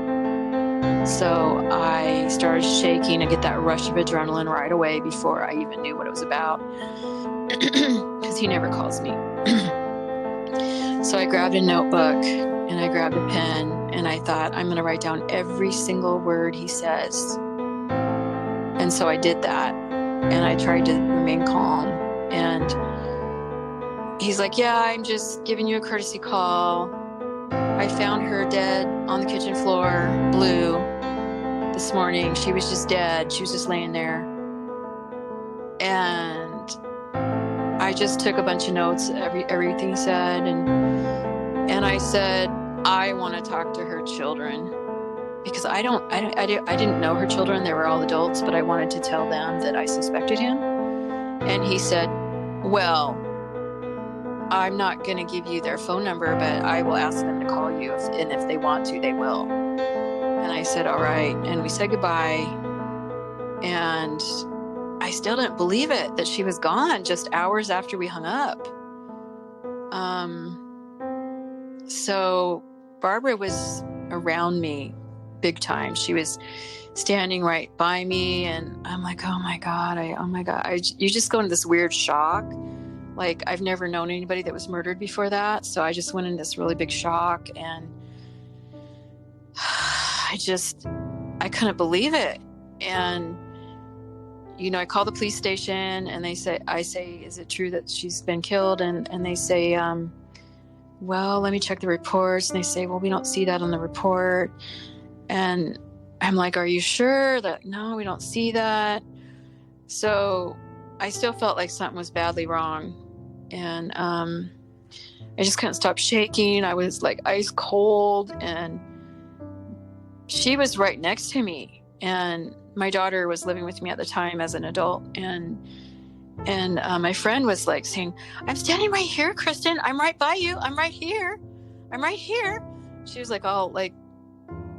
So I started shaking. I get that rush of adrenaline right away before I even knew what it was about, because he never calls me. So I grabbed a notebook and I grabbed a pen, and I thought, I'm going to write down every single word he says. And so I did that, and I tried to remain calm. And he's like, "Yeah, I'm just giving you a courtesy call. I found her dead on the kitchen floor, blue, this morning. She was just dead. She was just laying there." And I just took a bunch of notes, everything he said, and I said, "I want to talk to her children," because I didn't know her children. They were all adults, but I wanted to tell them that I suspected him. And he said, "Well, I'm not going to give you their phone number, but I will ask them to call you, and if they want to, they will." And I said, "All right." And we said goodbye. And I still didn't believe it that she was gone just hours after we hung up. So Barbara was around me big time. She was standing right by me, and I'm like, oh my God, you just go into this weird shock. Like, I've never known anybody that was murdered before that. So I just went into this really big shock, and I couldn't believe it. And I call the police station and I say, is it true that she's been killed? And they say, well, let me check the reports. And they say, well, we don't see that on the report. And I'm like, are you sure that, no, we don't see that? So I still felt like something was badly wrong. And I just couldn't stop shaking. I was like ice cold, and she was right next to me. And my daughter was living with me at the time as an adult. And my friend was like saying, I'm standing right here, Kristen. I'm right by you. I'm right here. I'm right here. She was like all like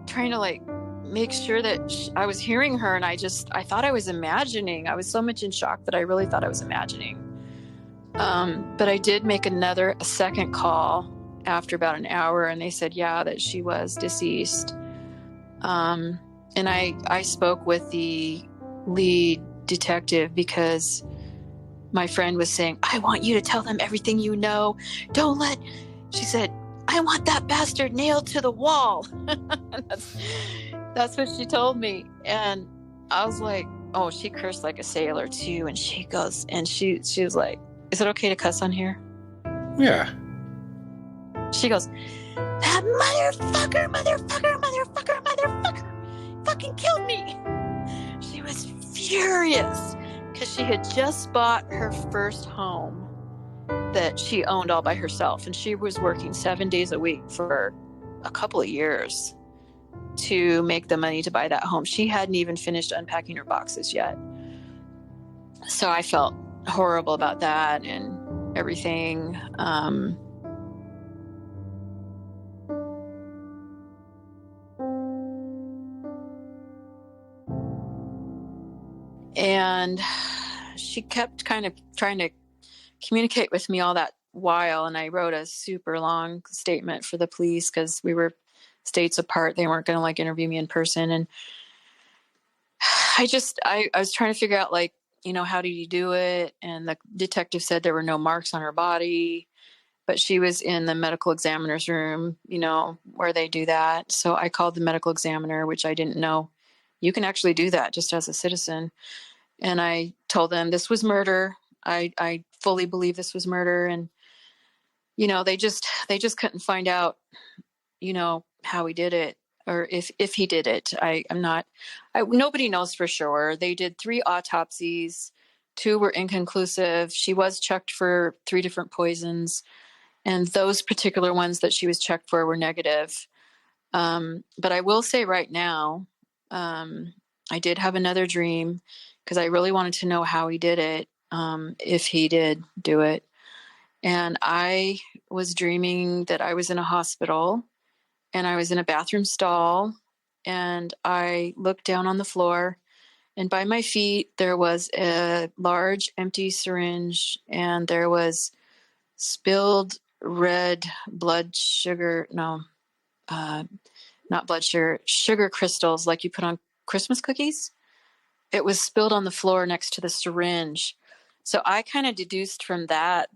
trying to like make sure that I was hearing her. And I thought I was imagining. I was so much in shock that I really thought I was imagining. But I did make a second call after about an hour, and they said, yeah, that she was deceased. And I spoke with the lead detective because my friend was saying, I want you to tell them everything you know. She said, I want that bastard nailed to the wall. That's what she told me. And I was like, oh, she cursed like a sailor too. And she goes, and she was like, is it okay to cuss on here?
Yeah.
She goes, that motherfucker fucking killed me. She was furious because she had just bought her first home that she owned all by herself. And she was working 7 days a week for a couple of years to make the money to buy that home. She hadn't even finished unpacking her boxes yet. So I felt horrible about that and everything. And she kept kind of trying to communicate with me all that while. And I wrote a super long statement for the police because we were states apart. They weren't going to like interview me in person. And I was trying to figure out like, how did you do it? And the detective said there were no marks on her body, but she was in the medical examiner's room, where they do that. So I called the medical examiner, which I didn't know. You can actually do that just as a citizen. And I told them this was murder. I fully believe this was murder. And, they just couldn't find out, how he did it or if he did it. Nobody knows for sure. They did 3 autopsies. 2 were inconclusive. She was checked for 3 different poisons. And those particular ones that she was checked for were negative. But I will say right now, I did have another dream because I really wanted to know how he did it, if he did do it. And I was dreaming that I was in a hospital and I was in a bathroom stall, and I looked down on the floor, and by my feet there was a large empty syringe, and there was spilled red sugar crystals like you put on Christmas cookies. It was spilled on the floor next to the syringe. So I kind of deduced from that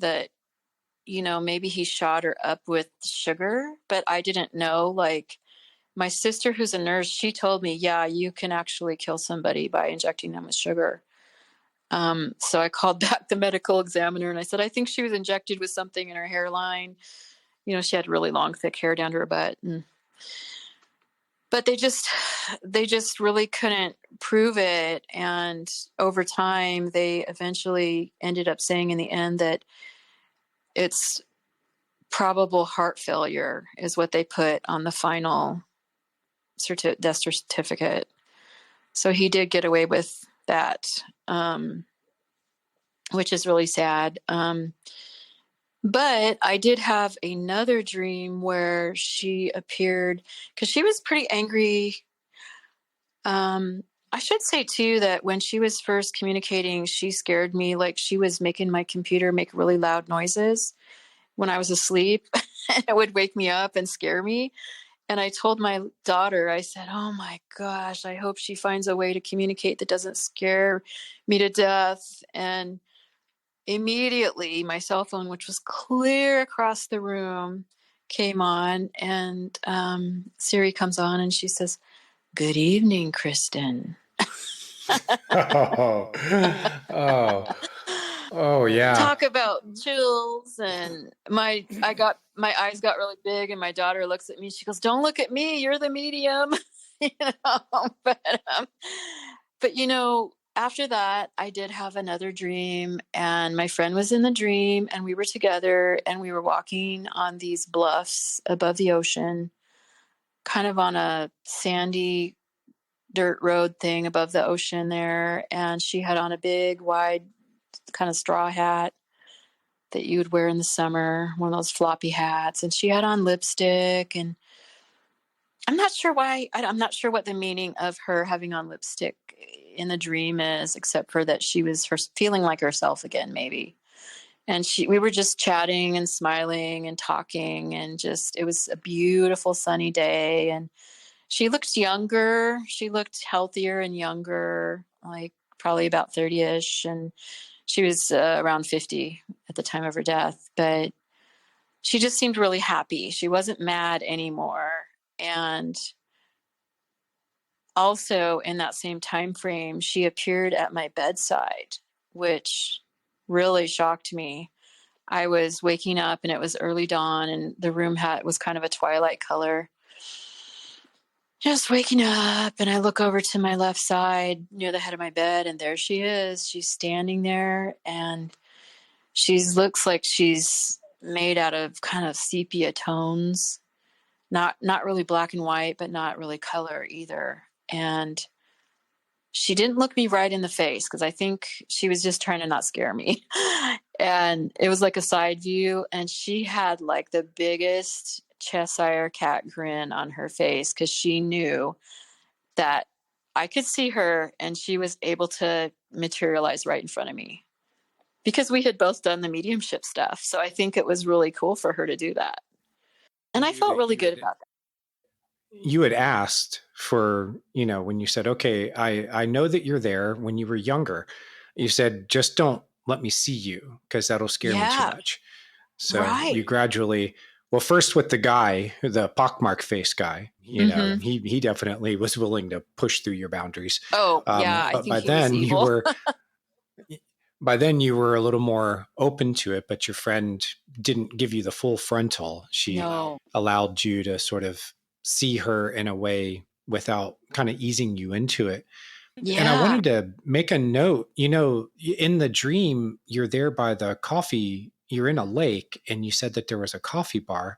maybe he shot her up with sugar, but I didn't know. Like my sister, who's a nurse, she told me, yeah, you can actually kill somebody by injecting them with sugar. So I called back the medical examiner and I said, I think she was injected with something in her hairline. She had really long, thick hair down to her butt. But they just really couldn't prove it. And over time, they eventually ended up saying in the end that it's probable heart failure is what they put on the final death certificate. So he did get away with that, which is really sad. But I did have another dream where she appeared because she was pretty angry. I should say too that when she was first communicating, she scared me. Like she was making my computer make really loud noises when I was asleep. It would wake me up and scare me. And I told my daughter, I said, oh my gosh, I hope she finds a way to communicate that doesn't scare me to death. And immediately my cell phone, which was clear across the room, came on, and Siri comes on and she says, good evening, Kristen.
Oh, yeah.
Talk about chills, and my eyes got really big, and my daughter looks at me. She goes, "Don't look at me. You're the medium." But after that, I did have another dream, and my friend was in the dream, and we were together, and we were walking on these bluffs above the ocean, kind of on a sandy dirt road thing above the ocean there. And she had on a big, wide kind of straw hat that you would wear in the summer, one of those floppy hats. And she had on lipstick, and I'm not sure why. I'm not sure what the meaning of her having on lipstick in the dream is, except for that she was feeling like herself again, maybe. And we were just chatting and smiling and talking, and it was a beautiful sunny day. And she looked younger. She looked healthier and younger, like probably about 30-ish. And she was around 50 at the time of her death. But she just seemed really happy. She wasn't mad anymore. And also in that same time frame, she appeared at my bedside, which really shocked me. I was waking up, and it was early dawn, and the room was kind of a twilight color. Just waking up, and I look over to my left side near the head of my bed, and there she is. She's standing there, and she looks like she's made out of kind of sepia tones. Not really black and white, but not really color either. And she didn't look me right in the face, because I think she was just trying to not scare me. And it was like a side view, and she had like the biggest Cheshire cat grin on her face, because she knew that I could see her, and she was able to materialize right in front of me, because we had both done the mediumship stuff. So I think it was really cool for her to do that. And I felt really good about that.
You had asked for, when you said, okay, I know that you're there when you were younger. You said, just don't let me see you, because that'll scare me too much. So you gradually, well, first with the guy, the pockmark face guy, he definitely was willing to push through your boundaries.
Oh, yeah.
But by then you were a little more open to it, but your friend didn't give you the full frontal. She allowed you to sort of see her in a way without kind of easing you into it. Yeah. And I wanted to make a note, in the dream, you're there by the coffee, you're in a lake, and you said that there was a coffee bar.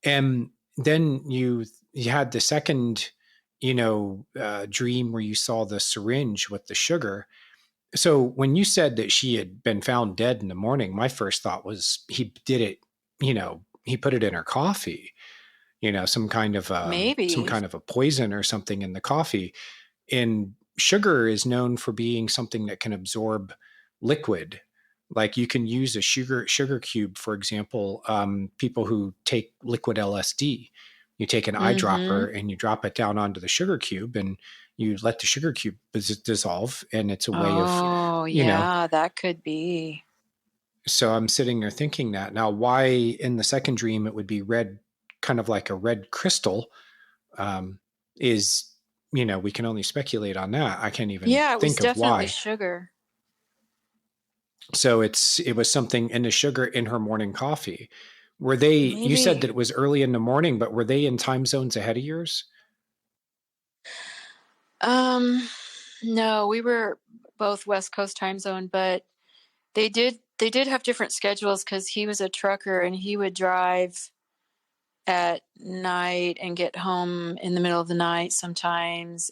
And then you had the second, dream where you saw the syringe with the sugar. So when you said that she had been found dead in the morning, my first thought was he did it, he put it in her coffee, some kind of a poison or something in the coffee. And sugar is known for being something that can absorb liquid. Like you can use a sugar cube, for example, people who take liquid LSD, you take an eyedropper and you drop it down onto the sugar cube, and you let the sugar cube dissolve, and it's a way of,
that could be.
So I'm sitting there thinking that now, why in the second dream it would be red, kind of like a red crystal, is, we can only speculate on that. I can't even think of why.
Yeah, it was definitely sugar.
So it was something in the sugar in her morning coffee. Were they, you said that it was early in the morning, but were they in time zones ahead of yours?
No, we were both West Coast time zone, but they did have different schedules, because he was a trucker, and he would drive at night and get home in the middle of the night sometimes.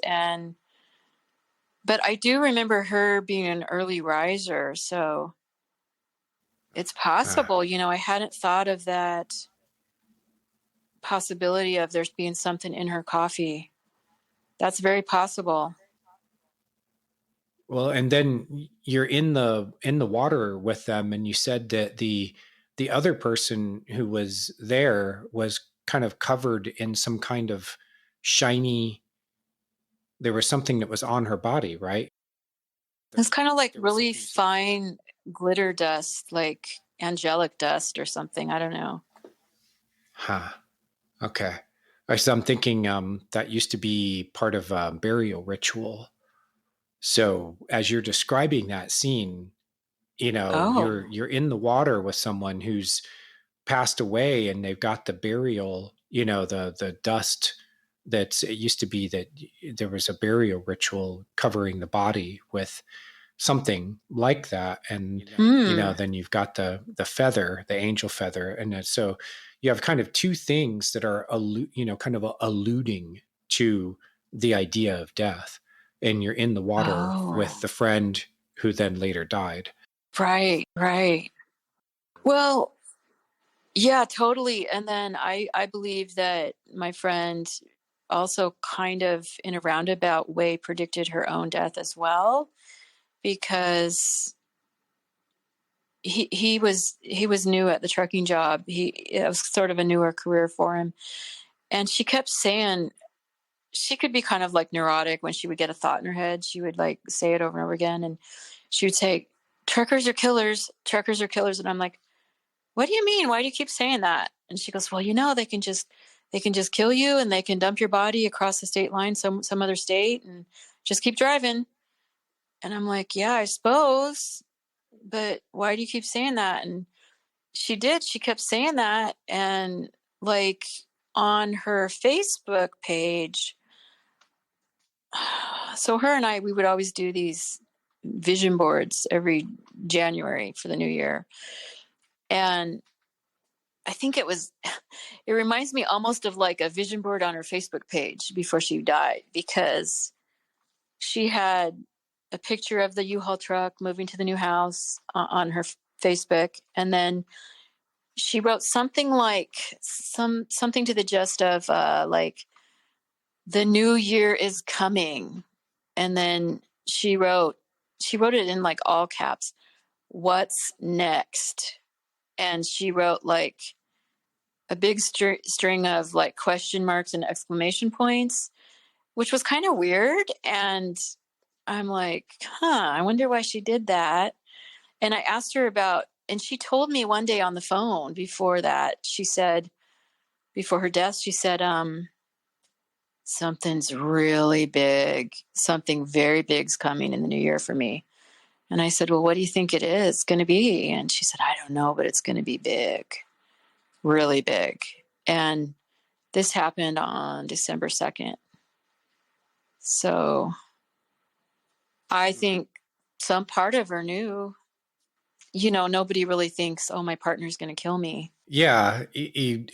But I do remember her being an early riser, so it's possible. I hadn't thought of that possibility of there being something in her coffee. That's very possible.
Well, and then you're in the water with them, and you said that the other person who was there was kind of covered in some kind of shiny, there was something that was on her body, right?
It's kind of like really fine glitter dust, like angelic dust or something. I don't know.
Huh. Okay. So I'm thinking that used to be part of a burial ritual. So as you're describing that scene,
Oh.
you're in the water with someone who's passed away, and they've got the burial, the dust. It used to be that there was a burial ritual covering the body with something like that. And then you've got the feather, the angel feather. And so you have kind of two things that are kind of alluding to the idea of death. And you're in the water with the friend who then later died.
Right. Well, yeah, totally. And then I believe that my friend also kind of in a roundabout way predicted her own death as well, because he was new at the trucking job. It was sort of a newer career for him. And she kept saying, she could be kind of like neurotic. When she would get a thought in her head, she would like say it over and over again. And she would say, truckers are killers. And I'm like, what do you mean? Why do you keep saying that? And she goes, well, they can just kill you, and they can dump your body across the state line, some other state, and just keep driving. And I'm like, yeah, I suppose, but why do you keep saying that? And she kept saying that. And like on her Facebook page, so her and I, we would always do these vision boards every January for the new year. And I think it reminds me almost of like a vision board on her Facebook page before she died, because she had a picture of the U-Haul truck moving to the new house on her Facebook. And then she wrote something like something to the gist of like, the new year is coming. And then she wrote it in like all caps, what's next? And she wrote like a big string of like question marks and exclamation points, which was kind of weird. And I'm like, I wonder why she did that. And I asked her and she told me one day on the phone before that, she said, before her death, she said, something's really big. Something very big's coming in the new year for me. And I said, well, what do you think it is going to be? And she said, I don't know, but it's going to be big, really big. And this happened on December 2nd. So I think some part of her knew, nobody really thinks, oh, my partner's going to kill me.
Yeah.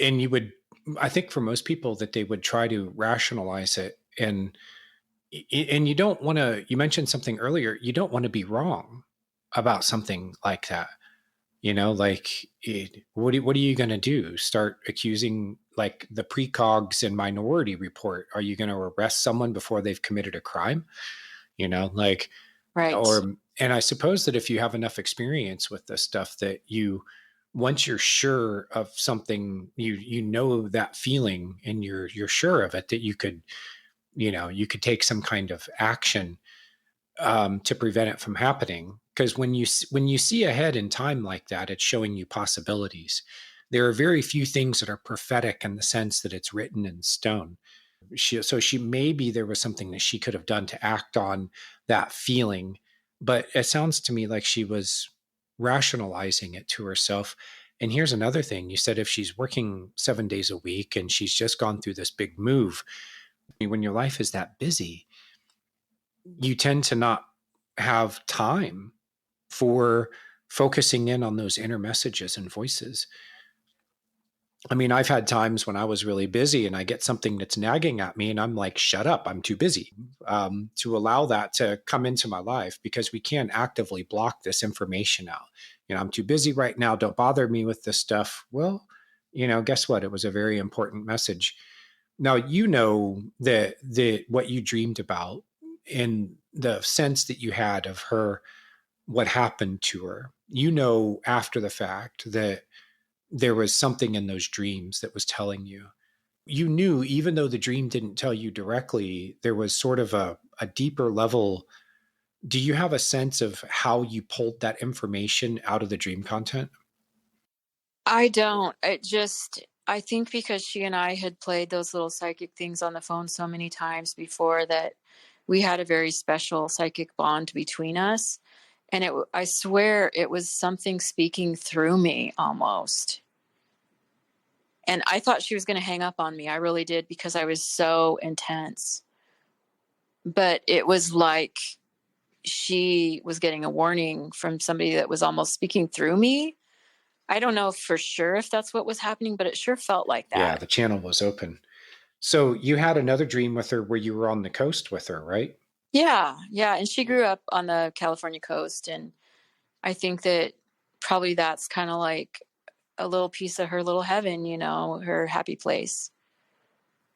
And you would, I think for most people that they would try to rationalize it. And you don't want to, you mentioned something earlier, you don't want to be wrong about something like that. What are you going to do? Start accusing like the precogs in Minority Report? Are you going to arrest someone before they've committed a crime?
Right.
And I suppose that if you have enough experience with this stuff, that once you're sure of something, you know that feeling, and you're sure of it, that you could take some kind of action to prevent it from happening. Because when you see ahead in time like that, it's showing you possibilities. There are very few things that are prophetic in the sense that it's written in stone. She maybe there was something that she could have done to act on that feeling, but it sounds to me like she was rationalizing it to herself. And here's another thing. You said if she's working 7 days a week and she's just gone through this big move, when your life is that busy, you tend to not have time for focusing in on those inner messages and voices. I mean, I've had times when I was really busy and I get something that's nagging at me and I'm like, shut up, I'm too busy, to allow that to come into my life, because we can actively block this information out. I'm too busy right now. Don't bother me with this stuff. Well, guess what? It was a very important message. Now, that what you dreamed about and the sense that you had of her, what happened to her, after the fact that there was something in those dreams that was telling you. You knew, even though the dream didn't tell you directly, there was sort of a deeper level. Do you have a sense of how you pulled that information out of the dream content?
I don't. I think because she and I had played those little psychic things on the phone so many times before, that we had a very special psychic bond between us. And I swear it was something speaking through me almost. And I thought she was going to hang up on me. I really did, because I was so intense. But it was like she was getting a warning from somebody that was almost speaking through me. I don't know for sure if that's what was happening, but it sure felt like that.
Yeah, the channel was open. So you had another dream with her where you were on the coast with her, right?
Yeah. And she grew up on the California coast. And I think that probably that's kind of like a little piece of her little heaven, her happy place.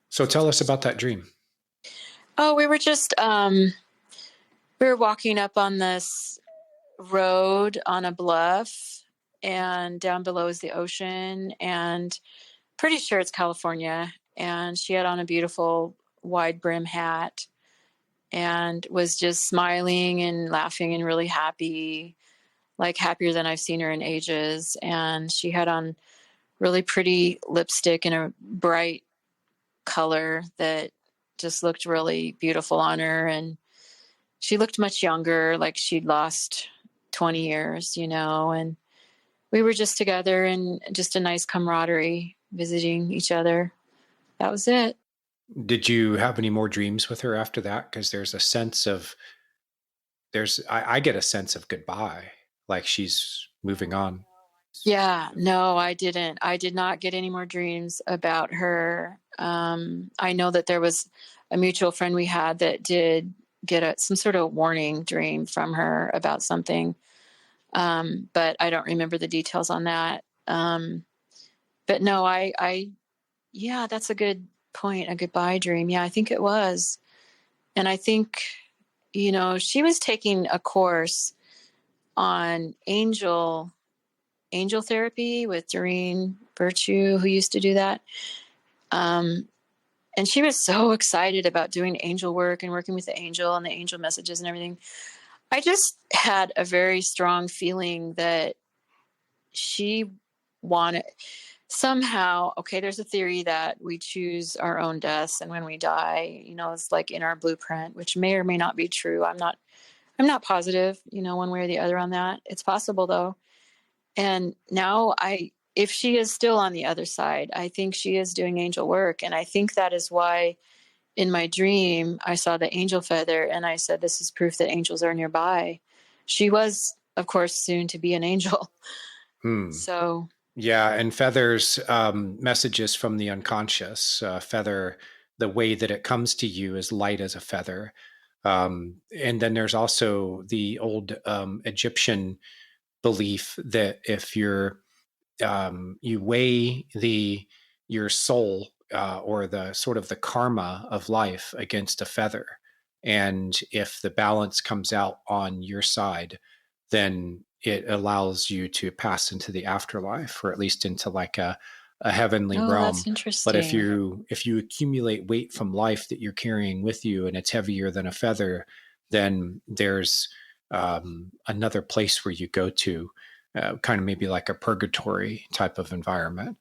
So tell us about that dream.
Oh, we were just, we were walking up on this road on a bluff, and down below is the ocean, and pretty sure it's California. And she had on a beautiful wide brim hat and was just smiling and laughing and really happy, like happier than I've seen her in ages. And she had on really pretty lipstick in a bright color that just looked really beautiful on her. And she looked much younger, like she'd lost 20 years, and we were just together and just a nice camaraderie, visiting each other. That was it.
Did you have any more dreams with her after that? Because there's a sense of, I get a sense of goodbye, like she's moving on.
Yeah, no, I didn't. I did not get any more dreams about her. I know that there was a mutual friend we had that did get some sort of warning dream from her about something. But I don't remember the details on that. But no, yeah, that's a good point. A goodbye dream. Yeah, I think it was. And I think, she was taking a course on angel therapy with Doreen Virtue, who used to do that. And she was so excited about doing angel work and working with the angel and the angel messages and everything. I just had a very strong feeling that she wanted somehow, okay, there's a theory that we choose our own deaths, and when we die, it's like in our blueprint, which may or may not be true. I'm not positive, one way or the other on that. It's possible though. And now if she is still on the other side, I think she is doing angel work. And I think that is why in my dream, I saw the angel feather and I said, this is proof that angels are nearby. She was, of course, soon to be an angel. So.
Yeah. And feathers, messages from the unconscious. Feather, the way that it comes to you is light as a feather. And then there's also the old Egyptian belief that if you weigh your soul or the sort of the karma of life against a feather, and if the balance comes out on your side, then it allows you to pass into the afterlife, or at least into like a heavenly realm.
That's interesting.
But if you accumulate weight from life that you're carrying with you and it's heavier than a feather, then there's another place where you go to, kind of maybe like a purgatory type of environment.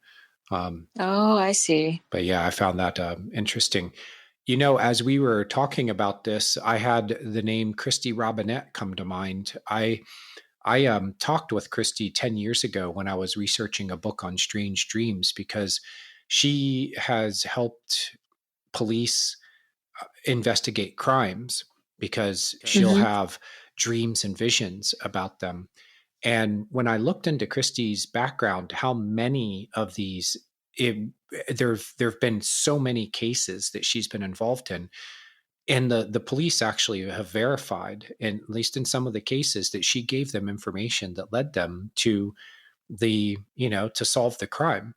Oh, I see.
But yeah, I found that interesting. As we were talking about this, I had the name Christy Robinette come to mind. I talked with Christy 10 years ago when I was researching a book on strange dreams, because she has helped police investigate crimes, because she'll have dreams and visions about them. And when I looked into Christy's background, how many of these, there have been so many cases that she's been involved in. And the police actually have verified, and at least in some of the cases, that she gave them information that led them to to solve the crime.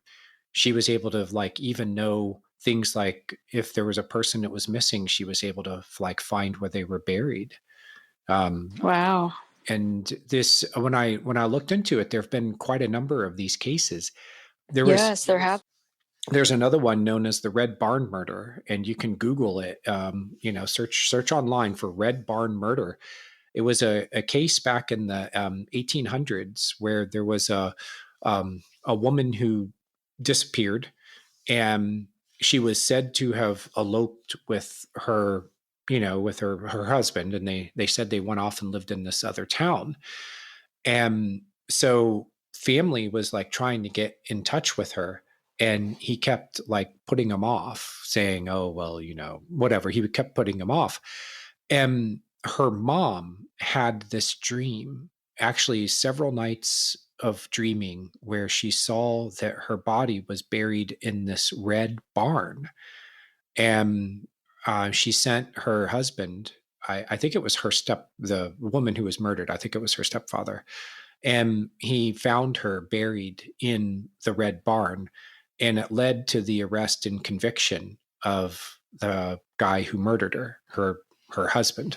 She was able to even know things like if there was a person that was missing, she was able to find where they were buried.
Wow.
And this, when I looked into it, there have been quite a number of these cases.
There have.
There's another one known as the Red Barn Murder, and you can Google it. Search online for Red Barn Murder. It was a case back in the 1800s where there was a woman who disappeared, and she was said to have eloped with her with her husband, and they said they went off and lived in this other town. And so family was like trying to get in touch with her, and he kept like putting them off, saying, oh, well, whatever. He kept putting them off. And her mom had this dream, actually several nights of dreaming, where she saw that her body was buried in this red barn. And she sent her husband, I think it was the woman who was murdered, I think it was her stepfather, and he found her buried in the red barn, and it led to the arrest and conviction of the guy who murdered her husband.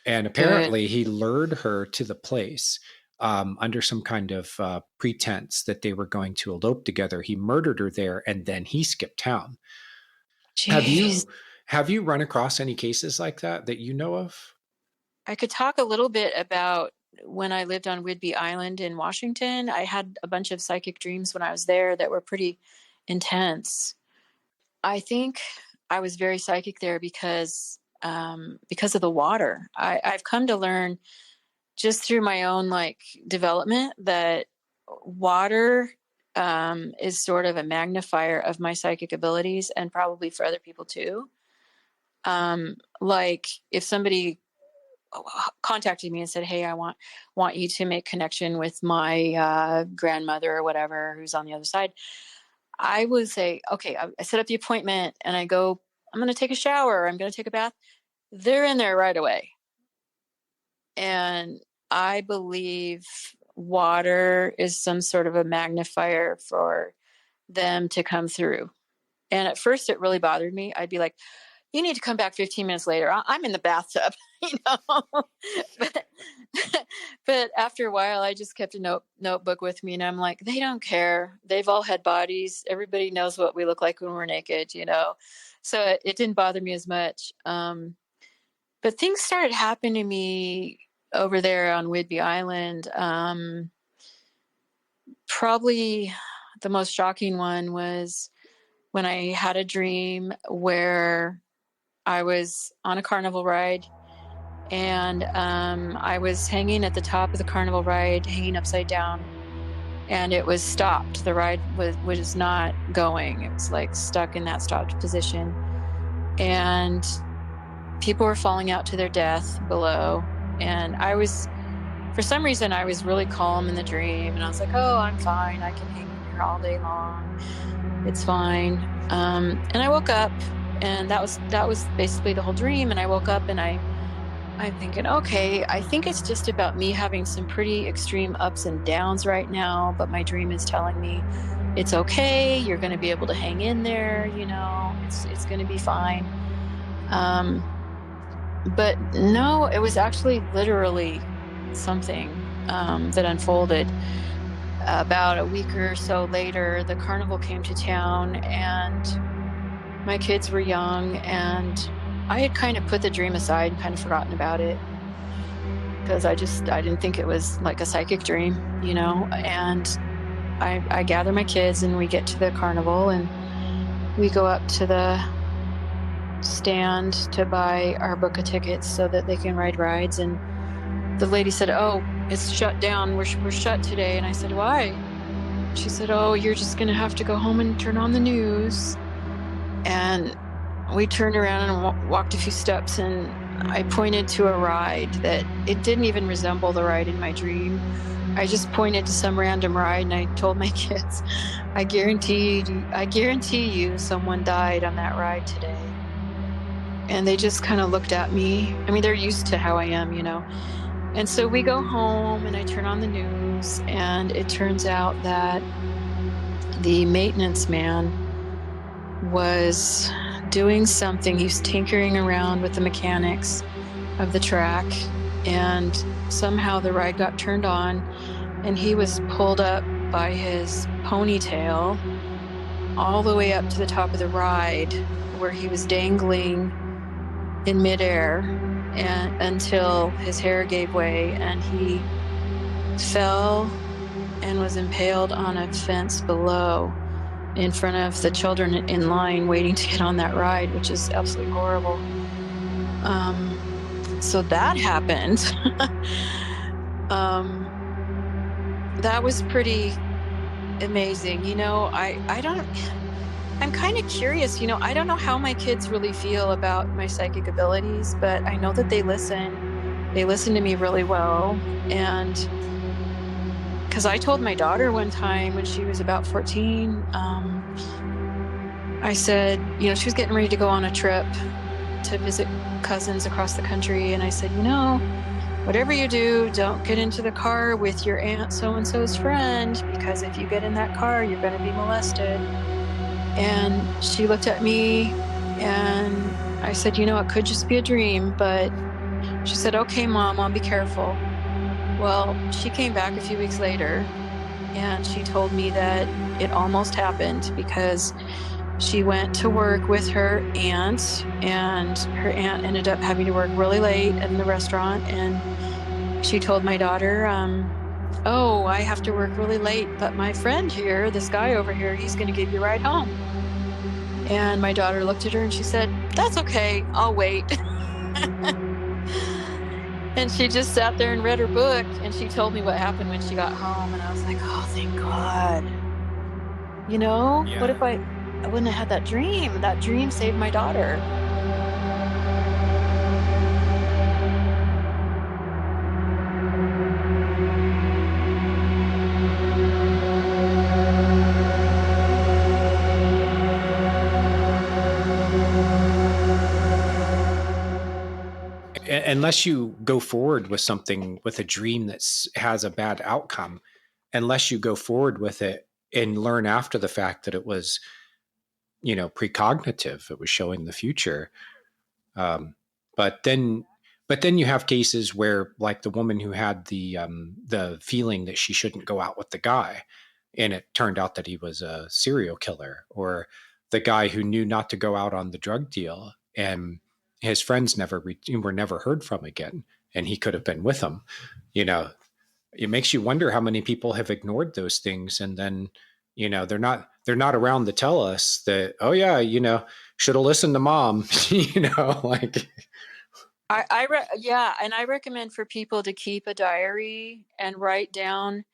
And apparently he lured her to the place under some kind of pretense that they were going to elope together. He murdered her there, and then he skipped town.
Jeez.
Have you run across any cases like that you know of?
I could talk a little bit about when I lived on Whidbey Island in Washington. I had a bunch of psychic dreams when I was there that were pretty intense. I think I was very psychic there because of the water. I've come to learn just through my own development that water is sort of a magnifier of my psychic abilities, and probably for other people too. Like if somebody contacted me and said, hey, I want you to make connection with my grandmother or whatever who's on the other side, I would say, okay, I set up the appointment and I go, I'm going to take a shower, I'm going to take a bath. They're in there right away. And I believe water is some sort of a magnifier for them to come through. And at first it really bothered me. I'd be like, you need to come back 15 minutes later. I'm in the bathtub, but after a while I just kept a notebook with me, and I'm like, they don't care. They've all had bodies. Everybody knows what we look like when we're naked, so it didn't bother me as much. But things started happening to me over there on Whidbey Island. Probably the most shocking one was when I had a dream where I was on a carnival ride, and I was hanging at the top of the carnival ride, hanging upside down, and it was stopped. The ride was not going. It was stuck in that stopped position, and people were falling out to their death below. And for some reason, I was really calm in the dream, and I was like, oh, I'm fine. I can hang in here all day long. It's fine. And I woke up, and that was basically the whole dream. And I woke up, and I'm thinking, okay, I think it's just about me having some pretty extreme ups and downs right now, but my dream is telling me it's okay. You're going to be able to hang in there. It's going to be fine. But no, it was actually literally something that unfolded. About a week or so later, the carnival came to town, and my kids were young, and I had kind of put the dream aside and kind of forgotten about it because I didn't think it was like a psychic dream, and I gather my kids, and we get to the carnival, and we go up to the stand to buy our book of tickets so that they can ride rides. And the lady said, oh, it's shut down. We're shut today. And I said, why? She said, oh, you're just going to have to go home and turn on the news. And we turned around and walked a few steps, and I pointed to a ride that it didn't even resemble the ride in my dream. I just pointed to some random ride, and I told my kids, I guarantee you someone died on that ride today. And they just kind of looked at me. I mean, they're used to how I am, And so we go home, and I turn on the news, and it turns out that the maintenance man was doing something. He was tinkering around with the mechanics of the track, and somehow the ride got turned on, and he was pulled up by his ponytail all the way up to the top of the ride, where he was dangling in midair until his hair gave way, and he fell and was impaled on a fence below in front of the children in line waiting to get on that ride, which is absolutely horrible. So that happened. That was pretty amazing. I'm kind of curious, I don't know how my kids really feel about my psychic abilities, but I know that they listen. They listen to me really well. And because I told my daughter one time when she was about 14, I said, she was getting ready to go on a trip to visit cousins across the country. And I said, whatever you do, don't get into the car with your aunt so-and-so's friend, because if you get in that car, you're going to be molested. And she looked at me and I said, it could just be a dream. But she said, okay, Mom, I'll be careful. Well, she came back a few weeks later and she told me that it almost happened, because she went to work with her aunt, and her aunt ended up having to work really late in the restaurant. And she told my daughter, oh, I have to work really late, but my friend here, this guy over here, he's going to give you a ride home. And my daughter looked at her and she said, that's okay, I'll wait. And she just sat there and read her book, and she told me what happened when she got home. And I was like, oh, thank God. What if I wouldn't have had that dream? That dream saved my daughter.
Unless you go forward with something, with a dream that has a bad outcome, unless you go forward with it and learn after the fact that it was, precognitive, it was showing the future. But then you have cases where, like the woman who had the feeling that she shouldn't go out with the guy, and it turned out that he was a serial killer, or the guy who knew not to go out on the drug deal, and his friends were never heard from again, and he could have been with them. It makes you wonder how many people have ignored those things, and then they're not around to tell us that, oh yeah, should have listened to Mom. Like
and I recommend for people to keep a diary and write down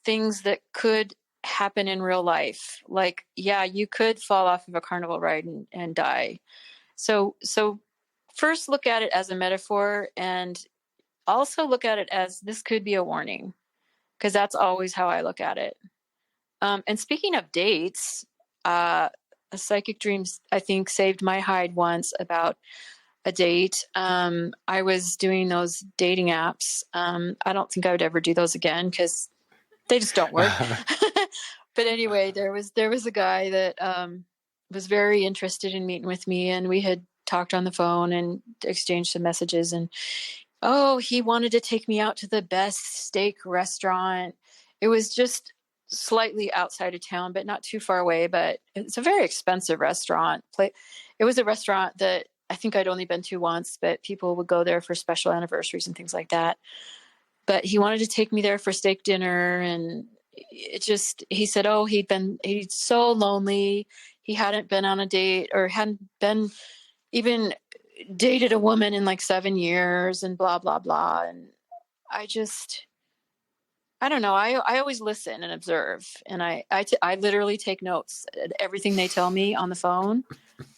things that could happen in real life. Like, you could fall off of a carnival ride and die. So first look at it as a metaphor, and also look at it as this could be a warning, because that's always how I look at it. And speaking of dates, a psychic dreams, I think, saved my hide once about a date. I was doing those dating apps. I don't think I would ever do those again, because they just don't work. But anyway, there was a guy that was very interested in meeting with me, and we had talked on the phone and exchanged some messages, and he wanted to take me out to the best steak restaurant. It was just slightly outside of town, but not too far away, but it's a very expensive restaurant. It was a restaurant that I think I'd only been to once, but people would go there for special anniversaries and things like that. But he wanted to take me there for steak dinner, and he said, he's so lonely. He hadn't been on a date, or hadn't been even dated a woman in like 7 years, and blah, blah, blah. And I don't know. I always listen and observe, and I literally take notes. Everything they tell me on the phone,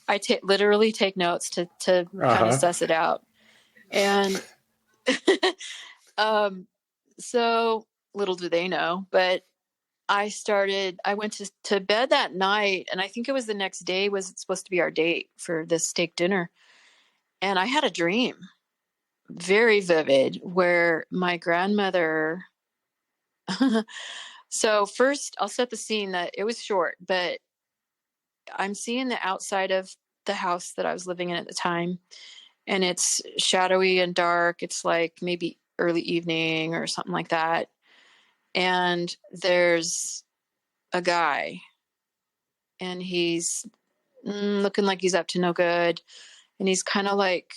I literally take notes to kind of suss it out. And so little do they know, but I went to bed that night, and I think it was the next day was supposed to be our date for this steak dinner. And I had a dream, very vivid, where my grandmother, so first I'll set the scene that it was short, but I'm seeing the outside of the house that I was living in at the time, and it's shadowy and dark. It's like maybe early evening or something like that. And there's a guy, and he's looking like he's up to no good. And he's kind of like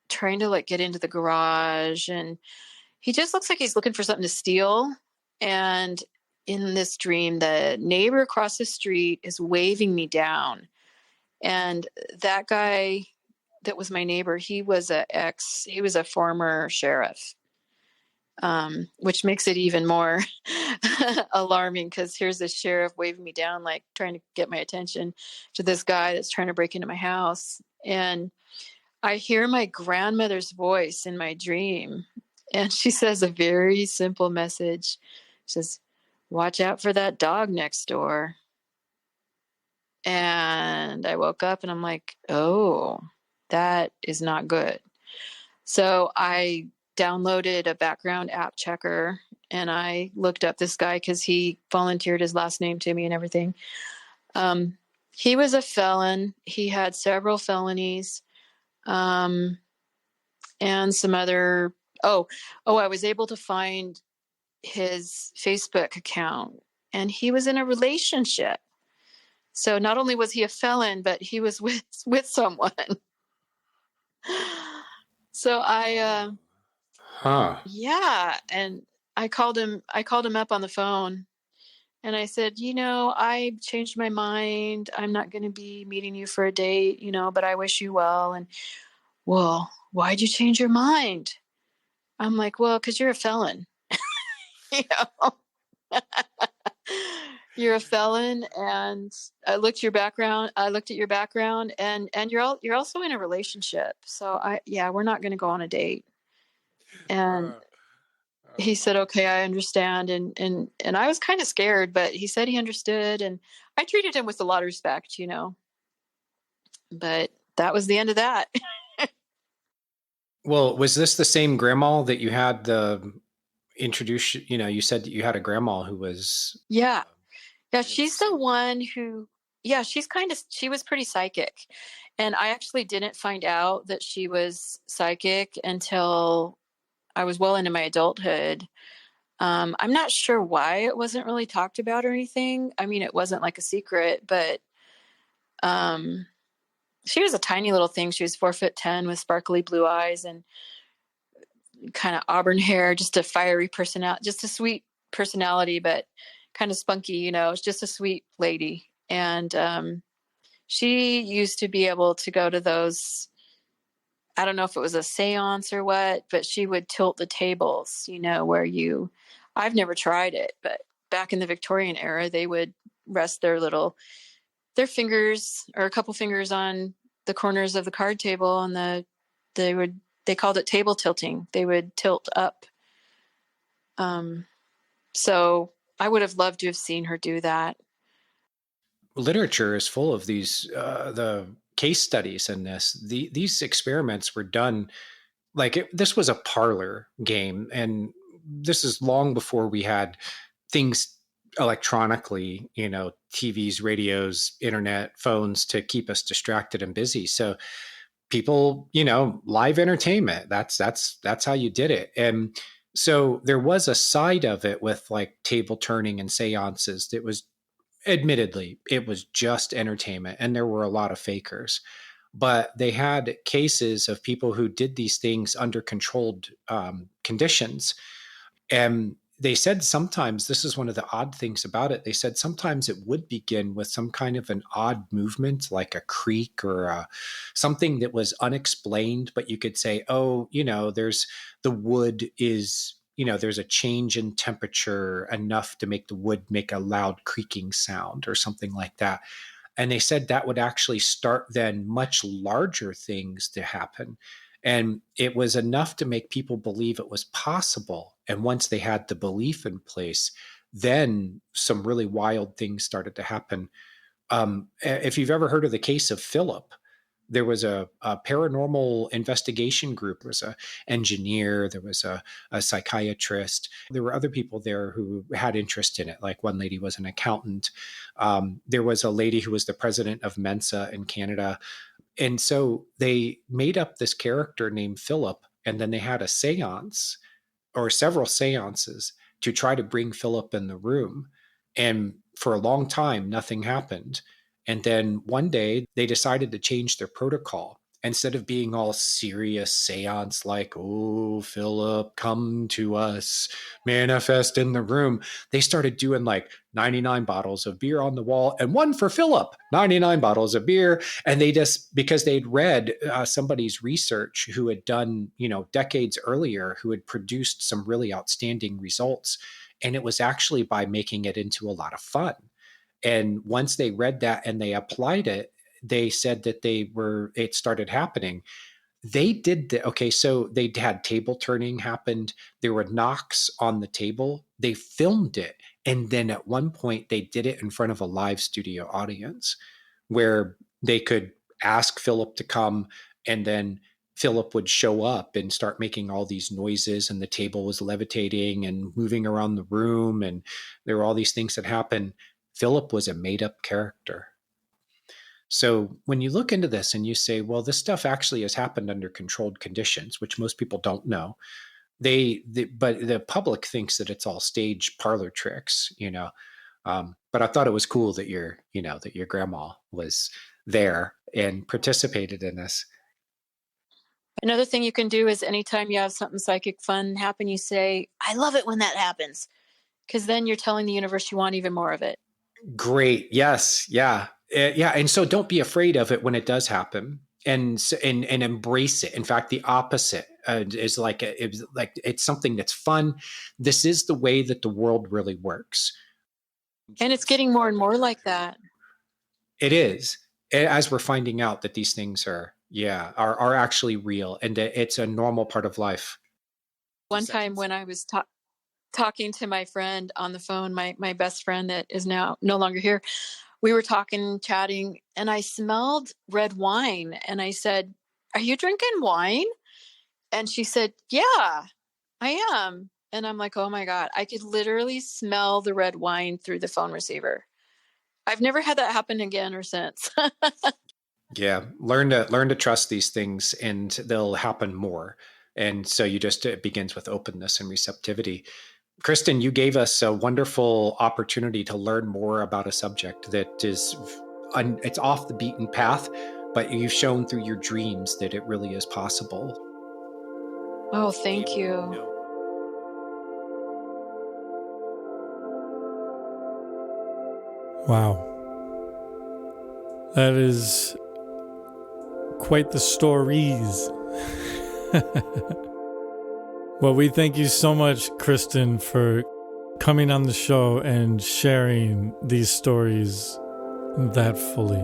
trying to like get into the garage, and he just looks like he's looking for something to steal. And in this dream, the neighbor across the street is waving me down, and that guy that was my neighbor, he was a former sheriff, which makes it even more alarming, because here's this sheriff waving me down, like trying to get my attention to this guy that's trying to break into my house. And I hear my grandmother's voice in my dream, and she says a very simple message. She says, "Watch out for that dog next door." And I woke up and I'm like, oh, that is not good. So I downloaded a background app checker, and I looked up this guy because he volunteered his last name to me and everything. He was a felon. He had several felonies, and some other. I was able to find his Facebook account, and he was in a relationship. So not only was he a felon, but he was with someone. So yeah. And I called him up on the phone, and I said, I changed my mind. I'm not going to be meeting you for a date, but I wish you well. And, well, why'd you change your mind? I'm like, well, 'cause you're a felon. You're a felon, and I looked at your background, and you're also in a relationship. So we're not going to go on a date. And he said, okay, I understand. And I was kind of scared, but he said he understood, and I treated him with a lot of respect, but that was the end of that.
Well, was this the same grandma that you had introduce? You said that you had a grandma who was.
Yeah. Yeah, she's the one who, she was pretty psychic. And I actually didn't find out that she was psychic until I was well into my adulthood. I'm not sure why it wasn't really talked about or anything. I mean, it wasn't like a secret, but she was a tiny little thing. She was 4'10" with sparkly blue eyes and kind of auburn hair, just a fiery personality, just a sweet personality, but kind of spunky, it's just a sweet lady. And she used to be able to go to those, I don't know if it was a seance or what, but she would tilt the tables, where I've never tried it, but back in the Victorian era, they would rest their fingers or a couple fingers on the corners of the card table, and they called it table tilting. They would tilt up. So I would have loved to have seen her do that.
Literature is full of these, the case studies in this. These experiments were done this was a parlor game. And this is long before we had things electronically, TVs, radios, internet, phones to keep us distracted and busy. So people, live entertainment, that's how you did it. And so there was a side of it with like table turning and seances that was, admittedly, it was just entertainment, and there were a lot of fakers. But they had cases of people who did these things under controlled conditions. And they said sometimes, this is one of the odd things about it, they said sometimes it would begin with some kind of an odd movement, like a creak or something that was unexplained, but you could say, there's the wood is, there's a change in temperature enough to make the wood make a loud creaking sound or something like that. And they said that would actually start then much larger things to happen. And it was enough to make people believe it was possible. And once they had the belief in place, then some really wild things started to happen. If you've ever heard of the case of Philip, there was a paranormal investigation group. There was an engineer, there was a psychiatrist. There were other people there who had interest in it. Like one lady was an accountant. There was a lady who was the president of Mensa in Canada. And so they made up this character named Philip, and then they had a seance or several seances to try to bring Philip in the room. And for a long time, nothing happened. And then one day they decided to change their protocol. instead of being all serious seance like, oh, Philip, come to us, manifest in the room, they started doing like 99 bottles of beer on the wall and one for Philip, 99 bottles of beer. And they just, because they'd read somebody's research who had done, decades earlier, who had produced some really outstanding results. And it was actually by making it into a lot of fun. And once they read that and they applied it, they said that it started happening. They did so they had table turning happened. There were knocks on the table. They filmed it. And then at one point they did it in front of a live studio audience where they could ask Philip to come, and then Philip would show up and start making all these noises, and the table was levitating and moving around the room. And there were all these things that happened. Philip was a made-up character. So when you look into this and you say, well, this stuff actually has happened under controlled conditions, which most people don't know, but the public thinks that it's all stage parlor tricks, but I thought it was cool that your grandma was there and participated in this.
Another thing you can do is anytime you have something psychic fun happen, you say, I love it when that happens, because then you're telling the universe you want even more of it.
Great. Yes. Yeah. Yeah. And so don't be afraid of it when it does happen, and embrace it. In fact, the opposite is it's something that's fun. This is the way that the world really works.
And it's getting more and more like that.
It is, as we're finding out that these things are actually real, and it's a normal part of life.
One time when I was talking to my friend on the phone, my best friend that is now no longer here, we were talking, chatting, and I smelled red wine. And I said, are you drinking wine? And she said, yeah, I am. And I'm like, oh my God, I could literally smell the red wine through the phone receiver. I've never had that happen again or since.
Yeah. Learn to trust these things, and they'll happen more. And so it begins with openness and receptivity. Kristen, you gave us a wonderful opportunity to learn more about a subject that it's off the beaten path, but you've shown through your dreams that it really is possible.
Oh, thank you.
Wow. That is quite the stories. Well, we thank you so much, Kristen, for coming on the show and sharing these stories that fully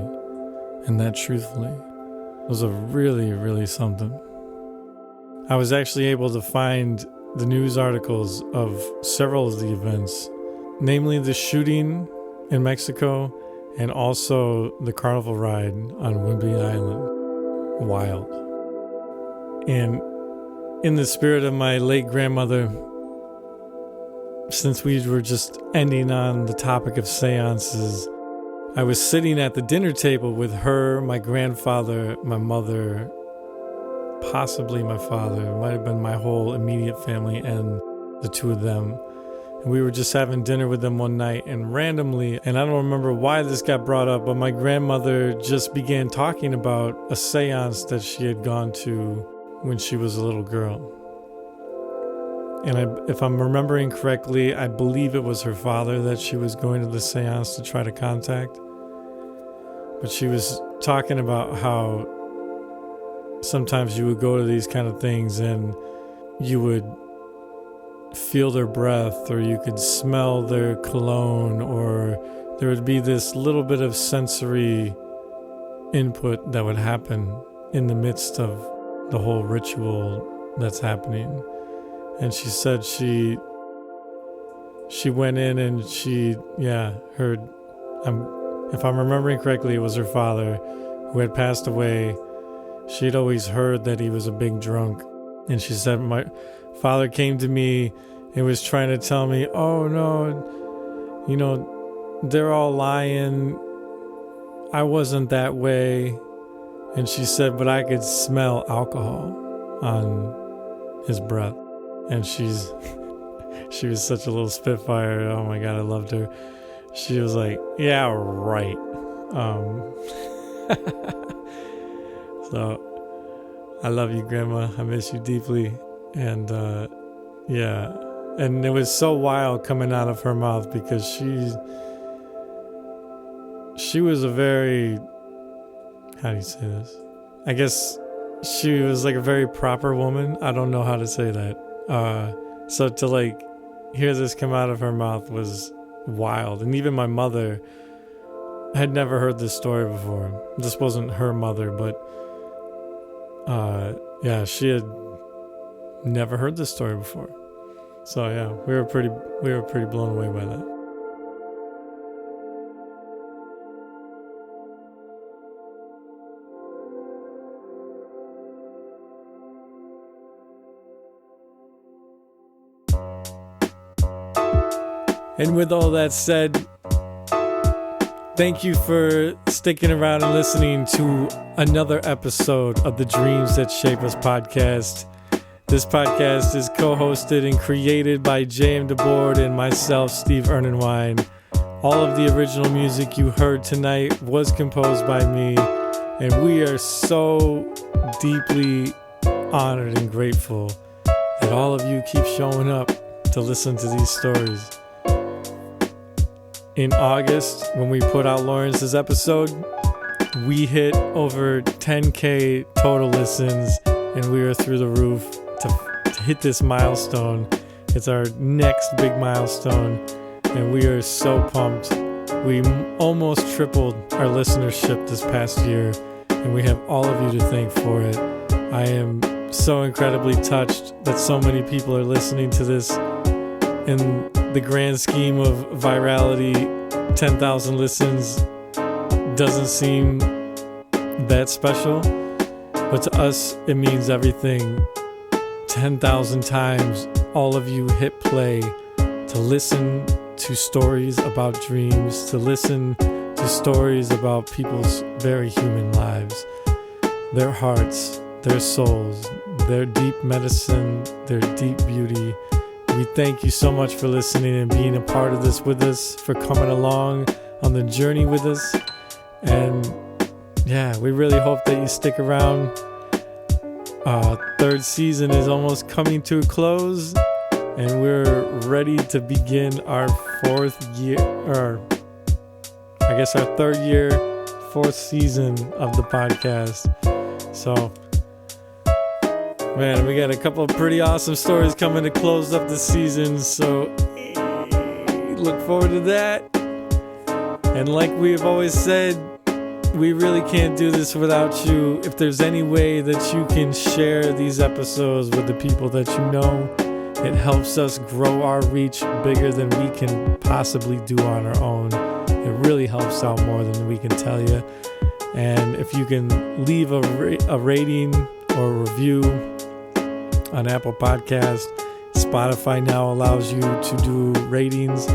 and that truthfully. It was a really, really something. I was actually able to find the news articles of several of the events, namely the shooting in Mexico and also the carnival ride on Whidbey Island. Wild. And in the spirit of my late grandmother, since we were just ending on the topic of seances, I was sitting at the dinner table with her, my grandfather, my mother, possibly my father. It might have been my whole immediate family and the two of them. And we were just having dinner with them one night, and randomly, and I don't remember why this got brought up, but my grandmother just began talking about a seance that she had gone to when she was a little girl. And if I'm remembering correctly, I believe it was her father that she was going to the seance to try to contact. But she was talking about how sometimes you would go to these kind of things and you would feel their breath, or you could smell their cologne, or there would be this little bit of sensory input that would happen in the midst of the whole ritual that's happening. And she said she went in and she heard, if I'm remembering correctly, it was her father who had passed away. She'd always heard that he was a big drunk, and she said, my father came to me and was trying to tell me, oh no, they're all lying, I wasn't that way. And she said, but I could smell alcohol on his breath. And she was such a little spitfire. Oh my God, I loved her. She was like, yeah, right. So I love you, Grandma. I miss you deeply. And yeah, and it was so wild coming out of her mouth because she was a very, how do you say this? I guess she was like a very proper woman. I don't know how to say that. So to like hear this come out of her mouth was wild. And even my mother had never heard this story before. This wasn't her mother, but yeah, she had never heard this story before. So yeah, we were pretty blown away by that. And with all that said, thank you for sticking around and listening to another episode of the Dreams That Shape Us podcast. This podcast is co-hosted and created by J.M. DeBoard and myself, Steve Ernenwein. All of the original music you heard tonight was composed by me, and we are so deeply honored and grateful that all of you keep showing up to listen to these stories. In August, when we put out Lawrence's episode, we hit over 10K total listens, and we are through the roof to hit this milestone. It's our next big milestone, and we are so pumped. We almost tripled our listenership this past year, and we have all of you to thank for it. I am so incredibly touched that so many people are listening to this. In the grand scheme of virality, 10,000 listens doesn't seem that special, but to us it means everything. 10,000 times all of you hit play to listen to stories about dreams, to listen to stories about people's very human lives, their hearts, their souls, their deep medicine, their deep beauty. We thank you so much for listening and being a part of this with us, for coming along on the journey with us. And yeah, we really hope that you stick around. Third season is almost coming to a close, and we're ready to begin our fourth year, or I guess our third year, fourth season of the podcast. So man, we got a couple of pretty awesome stories coming to close up the season, so look forward to that. And like we have always said, we really can't do this without you. If there's any way that you can share these episodes with the people that you know, it helps us grow our reach bigger than we can possibly do on our own. It really helps out more than we can tell you. And if you can leave a rating or a review on Apple Podcasts, Spotify now allows you to do ratings.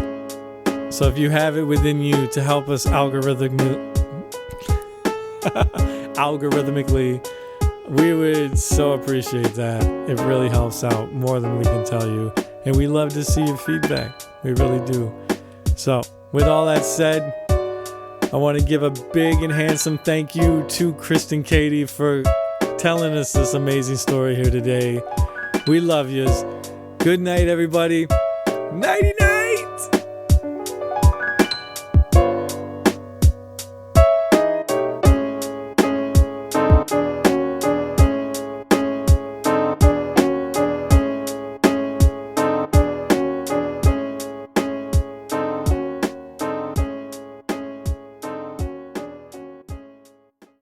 So if you have it within you to help us algorithmically, we would so appreciate that. It really helps out more than we can tell you. And we love to see your feedback. We really do. So with all that said, I want to give a big and handsome thank you to Kristen Kadi for telling us this amazing story here today. We love yous. Good night, everybody. Nighty night.